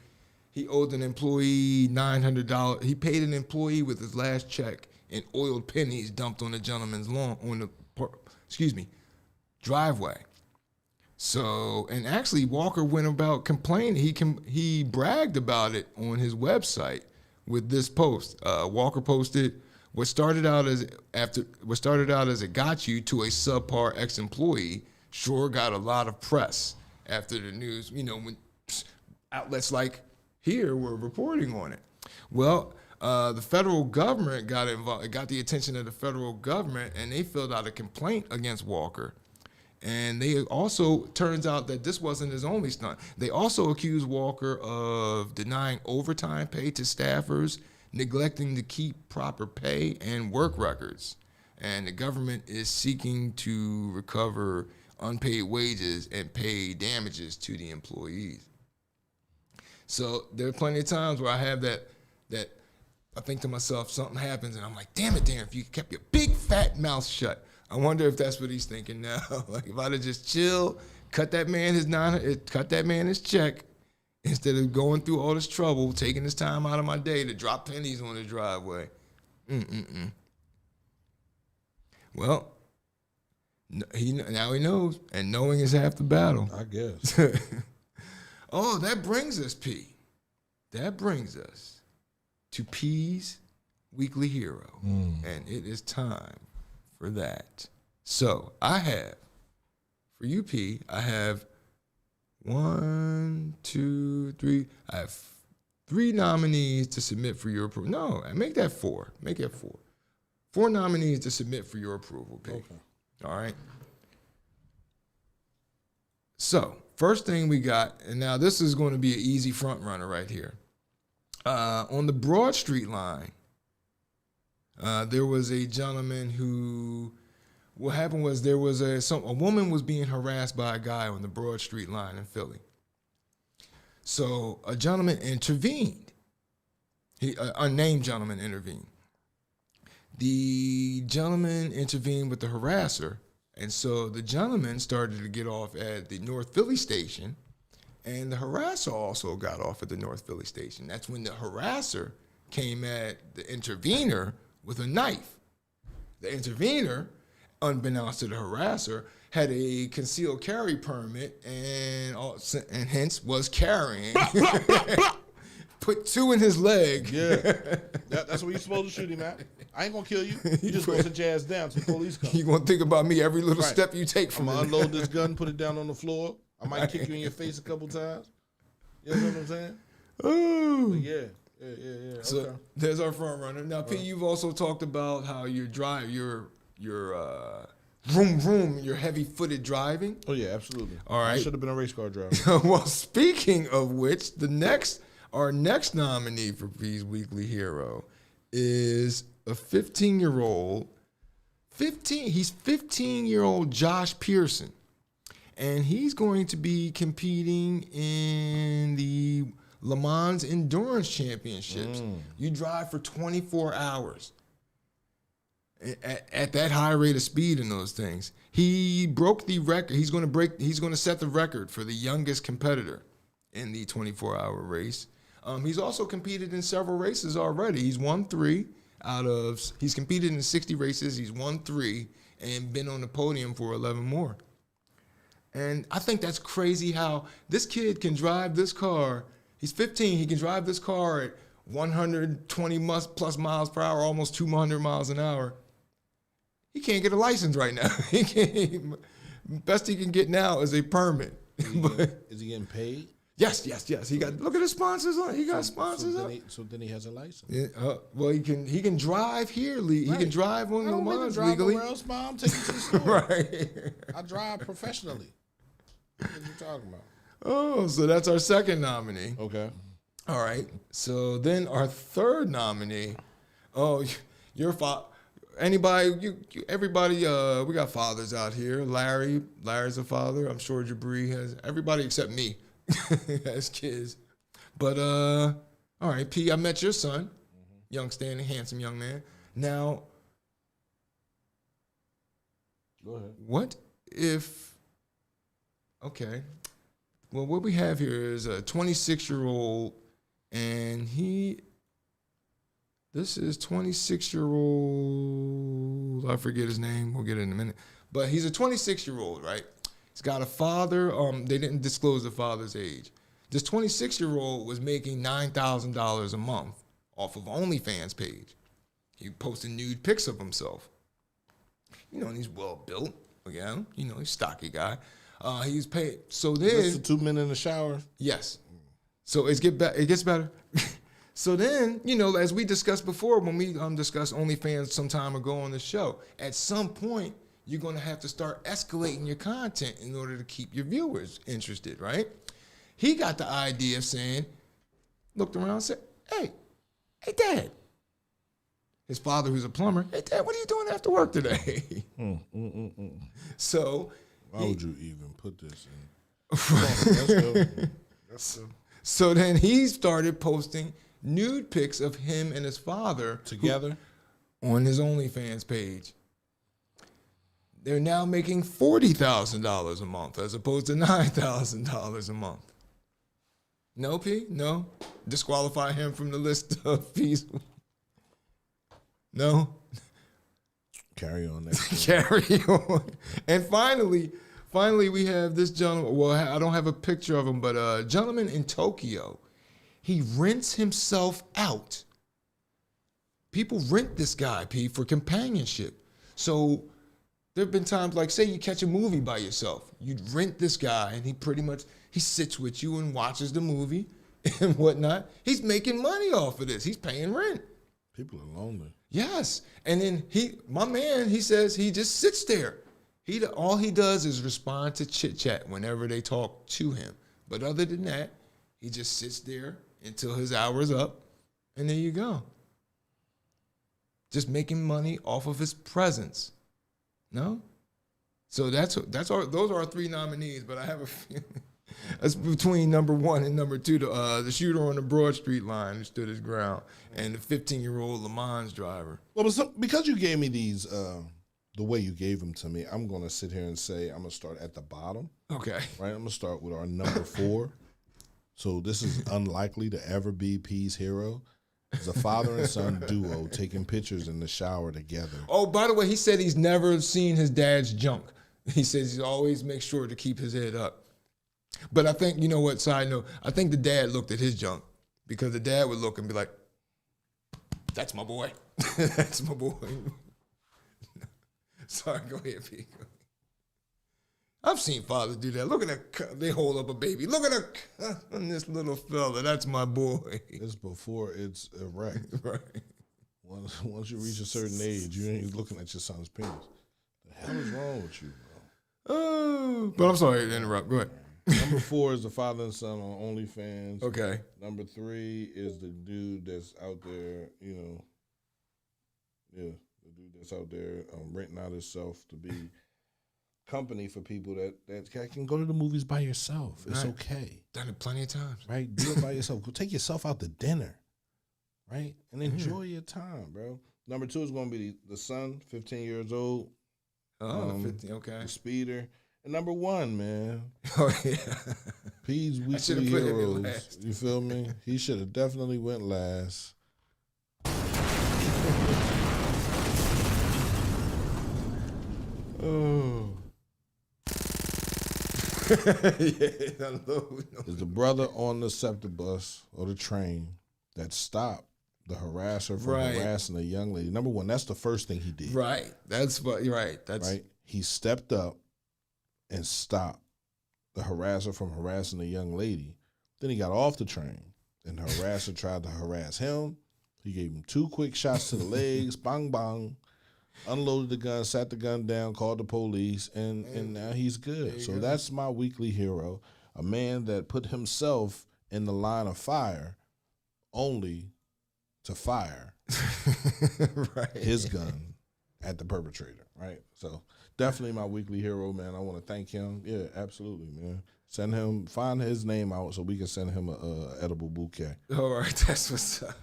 he owed an employee $900. He paid an employee with his last check in oiled pennies dumped on the gentleman's lawn driveway. So, and actually Walker went about complaining. He bragged about it on his website with this post. Walker posted, what started out as it got you to a subpar ex-employee sure got a lot of press after the news, when outlets like here were reporting on it. Well, the federal government got involved. It got the attention of the federal government, and they filled out a complaint against Walker. And they also, turns out that this wasn't his only stunt. They also accused Walker of denying overtime pay to staffers, neglecting to keep proper pay and work records. And the government is seeking to recover unpaid wages and pay damages to the employees. So there are plenty of times where I have that I think to myself, something happens, and I'm like, damn it, Darren, if you kept your big fat mouth shut. I wonder if that's what he's thinking now. Like, if I'd have just chilled, cut that man his check, instead of going through all this trouble, taking this time out of my day to drop pennies on the driveway. Well, now he knows, and knowing is half the battle. I guess. Oh, that brings us, P. That brings us to P's Weekly Hero. And it is time for that. So I have, for you, P, I have 1, 2, 3. I have 3 nominees to submit for your approval. No, make that 4. Make it 4. 4 nominees to submit for your approval, P. Okay. All right. So, first thing we got, and now this is going to be an easy front runner right here. On the Broad Street line, there was a gentleman who, what happened was there was a woman was being harassed by a guy on the Broad Street line in Philly. So a gentleman intervened. A unnamed gentleman intervened. The gentleman intervened with the harasser, and so the gentleman started to get off at the North Philly station, and the harasser also got off at the North Philly station. That's when the harasser came at the intervener with a knife. The intervener, unbeknownst to the harasser, had a concealed carry permit and hence was carrying. Put 2 in his leg. Yeah. That's what you're supposed to shoot him at. I ain't gonna kill you. You just gonna sit your ass down till the police come. You gonna think about me every little Right. step you take from I'm me. gonna unload this gun, put it down on the floor. I might kick you in your face a couple times. You know what I'm saying? Ooh. But yeah. So Okay. there's our front runner. Now, P, you've also talked about how your vroom, vroom, you're heavy-footed driving. Oh, yeah, absolutely. All right. I should have been a race car driver. Well, speaking of which, our next nominee for P's Weekly Hero is a 15-year-old. He's 15-year-old Josh Pearson. And he's going to be competing in the Le Mans Endurance Championships. You drive for 24 hours at that high rate of speed in those things. He broke the record. He's going to set the record for the youngest competitor in the 24-hour race. He's also competed in several races already. He's won 3 he's competed in 60 races. He's won 3 and been on the podium for 11 more. And I think that's crazy how this kid can drive this car. He's 15. He can drive this car at 120 plus miles per hour, almost 200 miles an hour. He can't get a license right now. Best he can get now is a permit. Is he getting paid? Yes. He got. Look at his sponsors on. He got sponsors on. So then he has a license. Yeah, well, he can drive here. He can drive on the lines legally. Else, Mom. Take you to the store. Right. I drive professionally. What are you talking about? Oh, so that's our second nominee. Okay. All right. So then our third nominee. Oh, your father. Anybody? Everybody. We got fathers out here. Larry's a father. I'm sure Jabri has. Everybody except me has kids. But all right, P. I met your son, young, standing, handsome young man. Now, go ahead. What if? Okay. Well, what we have here is a 26-year-old, and this is 26-year-old, I forget his name, we'll get it in a minute, but he's a 26-year-old, right? He's got a father, they didn't disclose the father's age. This 26-year-old was making $9,000 a month off of OnlyFans page. He posted nude pics of himself. And he's well-built, again, he's a stocky guy. He's paid. So then, this the 2 men in the shower. Yes. So it gets better. So then, as we discussed before, when we discussed OnlyFans some time ago on the show, at some point you're going to have to start escalating your content in order to keep your viewers interested, right? He got the idea of saying, looked around and said, "Hey, Dad." His father, who's a plumber, "Hey, Dad, what are you doing after work today?" So. Why would you even put this in? Let's go. So then he started posting nude pics of him and his father together on his OnlyFans page. They're now making $40,000 a month as opposed to $9,000 a month. No, P? No? Disqualify him from the list of fees? No? Carry on. Carry on. And finally, we have this gentleman. Well, I don't have a picture of him, but a gentleman in Tokyo. He rents himself out. People rent this guy, P, for companionship. So there have been times, like, say you catch a movie by yourself. You'd rent this guy, and he sits with you and watches the movie and whatnot. He's making money off of this. He's paying rent. People are lonely. Yes. And then my man, he says he just sits there. All he does is respond to chit-chat whenever they talk to him. But other than that, he just sits there until his hour's up, and there you go. Just making money off of his presence. No? So those are our 3 nominees, but I have a feeling that's between number 1 and number 2, the shooter on the Broad Street line who stood his ground, and the 15-year-old Le Mans driver. Well, because you gave me these, the way you gave them to me, I'm going to sit here and say I'm going to start at the bottom. Okay. Right? I'm going to start with our number 4. So this is unlikely to ever be P's hero. It's a father and son duo taking pictures in the shower together. Oh, by the way, he said he's never seen his dad's junk. He says he always makes sure to keep his head up. But I think, side note, I think the dad looked at his junk because the dad would look and be like, "That's my boy." That's my boy. Sorry, go ahead, Pete. I've seen fathers do that. Look at that. They hold up a baby. Look at this little fella. That's my boy. It's before it's erect. Right. Once you reach a certain age, you ain't looking at your son's penis. The The hell is wrong with you, bro? Oh, but I'm sorry to interrupt. Go ahead. Number 4 is the father and son on OnlyFans. Okay. Number 3 is the dude that's out there, the dude that's out there renting out himself to be company for people that can go to the movies by yourself. It's okay. Done it plenty of times. Right? Do it by yourself. Go take yourself out to dinner. Right? And enjoy your time, bro. Number 2 is going to be the son, 15 years old. Oh, 15, okay. The speeder. And number 1, man. Oh, yeah. P's Weekly Heroes. You feel me? He should have definitely went last. Oh. Is the brother on the SEPTA bus or the train that stopped the harasser from harassing a young lady? Number 1, that's the first thing he did. Right. That's what you're right. That's right. He stepped up and stopped the harasser from harassing a young lady. Then he got off the train, and the harasser tried to harass him. He gave him 2 quick shots to the legs, bang, bang, unloaded the gun, sat the gun down, called the police, and now he's good. So that's my weekly hero, a man that put himself in the line of fire only to fire his gun at the perpetrator, right? So definitely my weekly hero, man. I want to thank him. Yeah, absolutely, man. Find his name out so we can send him a edible bouquet. All right, that's what's up.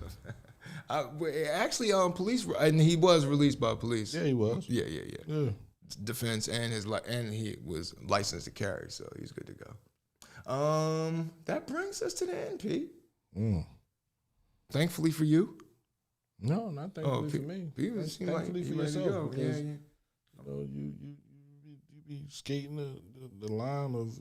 Actually, police, and he was released by police. Yeah, he was. Yeah. Defense and he was licensed to carry, so he's good to go. That brings us to the end, Pete. Thankfully for you. No, not thankfully for me. Thankfully for yourself. Because, you be skating the line of,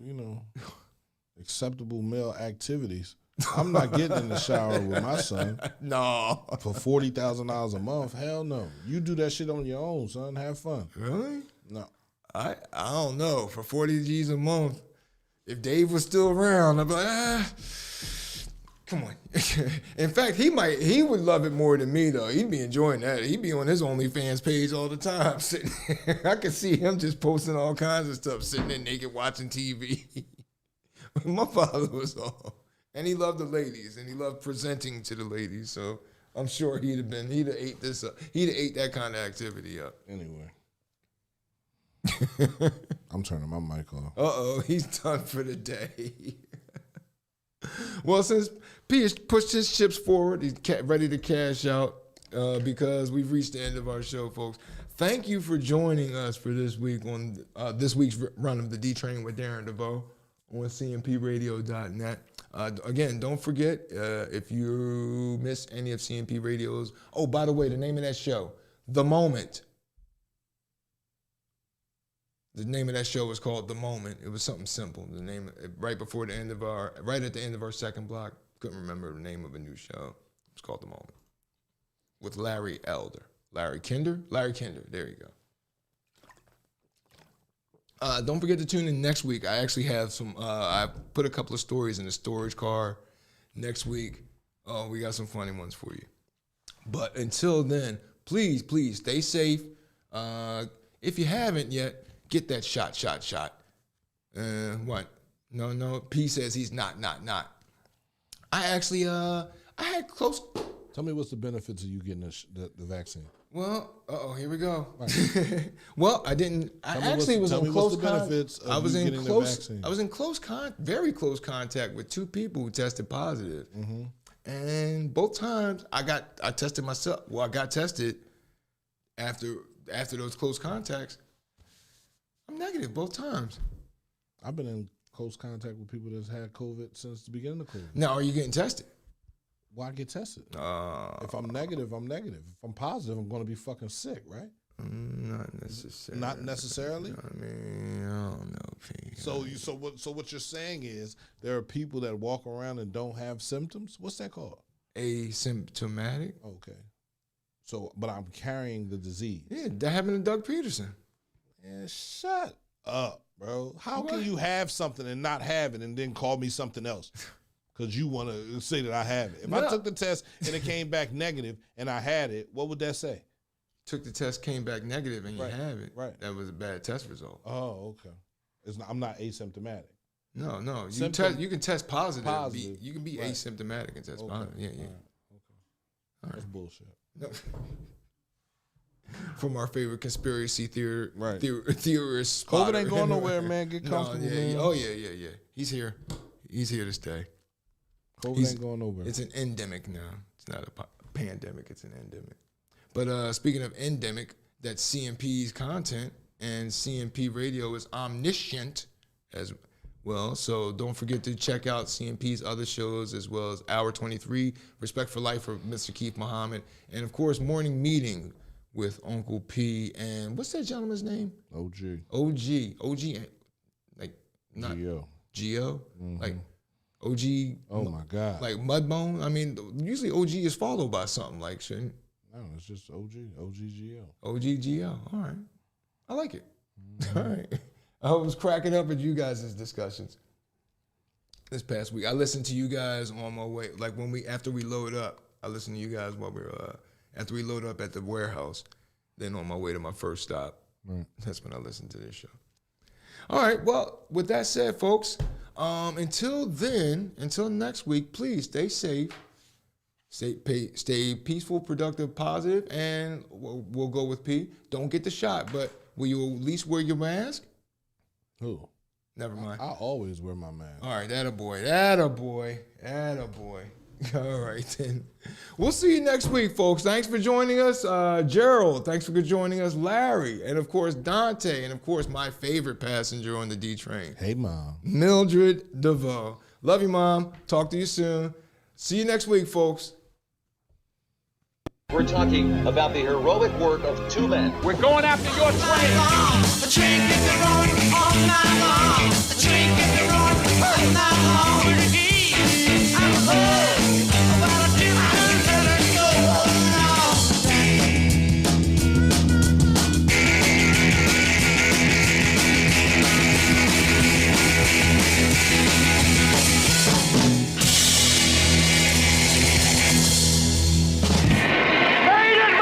acceptable male activities. I'm not getting in the shower with my son. No. For $40,000 a month. Hell no. You do that shit on your own, son. Have fun. Really? No. I don't know. For 40 G's a month, if Dave was still around, I'd be like, come on. In fact, he would love it more than me, though. He'd be enjoying that. He'd be on his OnlyFans page all the time. Sitting there. I could see him just posting all kinds of stuff, sitting there naked watching TV. My father was all. And he loved the ladies, and he loved presenting to the ladies. So I'm sure he'd have ate this up. He'd have ate that kind of activity up. Anyway. I'm turning my mic off. He's done for the day. Well, since P has pushed his chips forward, he's ready to cash out because we've reached the end of our show, folks. Thank you for joining us for this week on this week's run of the D Train with Darren DeVoue on cmpradio.net. Again, don't forget, if you miss any of CMP Radio's... Oh, by the way, the name of that show, The Moment. The name of that show was called The Moment. It was something simple. The name, right at the end of our second block, couldn't remember the name of a new show. It's called The Moment. With Larry Elder. Larry Kinder, there you go. Don't forget to tune in next week. I actually have I put a couple of stories in the storage car next week. Oh, we got some funny ones for you. But until then, please stay safe. If you haven't yet, get that shot. What? No. P says he's not. I actually, I had close. Tell me what's the benefits of you getting the vaccine. Well, here we go. Right. Well, I didn't. I actually was in close contact. I was in very close contact with 2 people who tested positive, and both times I tested myself. Well, I got tested after those close contacts. I'm negative both times. I've been in close contact with people that's had COVID since the beginning of COVID. Now, are you getting tested? Why get tested? If I'm negative, I'm negative. If I'm positive, I'm going to be fucking sick, right? Not necessarily. Not necessarily? I mean, I don't know, P. So what you're saying is there are people that walk around and don't have symptoms? What's that called? Asymptomatic. Okay. So, but I'm carrying the disease. Yeah, that happened to Doug Peterson. Yeah, shut up, bro. How can you have something and not have it and then call me something else? Because you want to say that I have it. If I took the test and it came back negative and I had it, what would that say? took the test, came back negative, and you have it. Right. That was a bad test result. Oh, okay. I'm not asymptomatic. No. You can test positive. You can be asymptomatic and test positive. Yeah. All right. That's bullshit. No. From our favorite conspiracy theorists. COVID ain't going nowhere, man. Get comfortable, man. Oh, yeah. He's here. He's here to stay. COVID ain't going nowhere. It's an endemic now. It's not a pandemic. It's an endemic. But speaking of endemic, that's CMP's content, and CMP Radio is omniscient as well. So don't forget to check out CMP's other shows, as well as Hour 23, Respect for Life for Mr. Keith Muhammad, and of course, Morning Meeting with Uncle P, and what's that gentleman's name? OG, like not Geo. Mm-hmm. Like OG. Oh my God. Like Mudbone. I mean, usually OG is followed by something like shouldn't. No, it's just OGGO. OGGO. All right, I like it. Mm-hmm. All right, I was cracking up at you guys' discussions this past week. I listened to you guys on my way, like after we load up. I listened to you guys while we were after we load up at the warehouse. Then on my way to my first stop, that's when I listened to this show. All right, well, with that said, folks, until next week, please stay safe, stay peaceful, productive, positive, and we'll go with P. Don't get the shot, but will you at least wear your mask? Who? Never mind. I always wear my mask. All right, attaboy. All right, then. We'll see you next week, folks. Thanks for joining us. Gerald, thanks for joining us. Larry, and of course, Dante, and of course, my favorite passenger on the D train. Hey, Mom. Mildred DeVoue. Love you, Mom. Talk to you soon. See you next week, folks. We're talking about the heroic work of two men. We're going after your train. The train keeps going all night long. The train keeps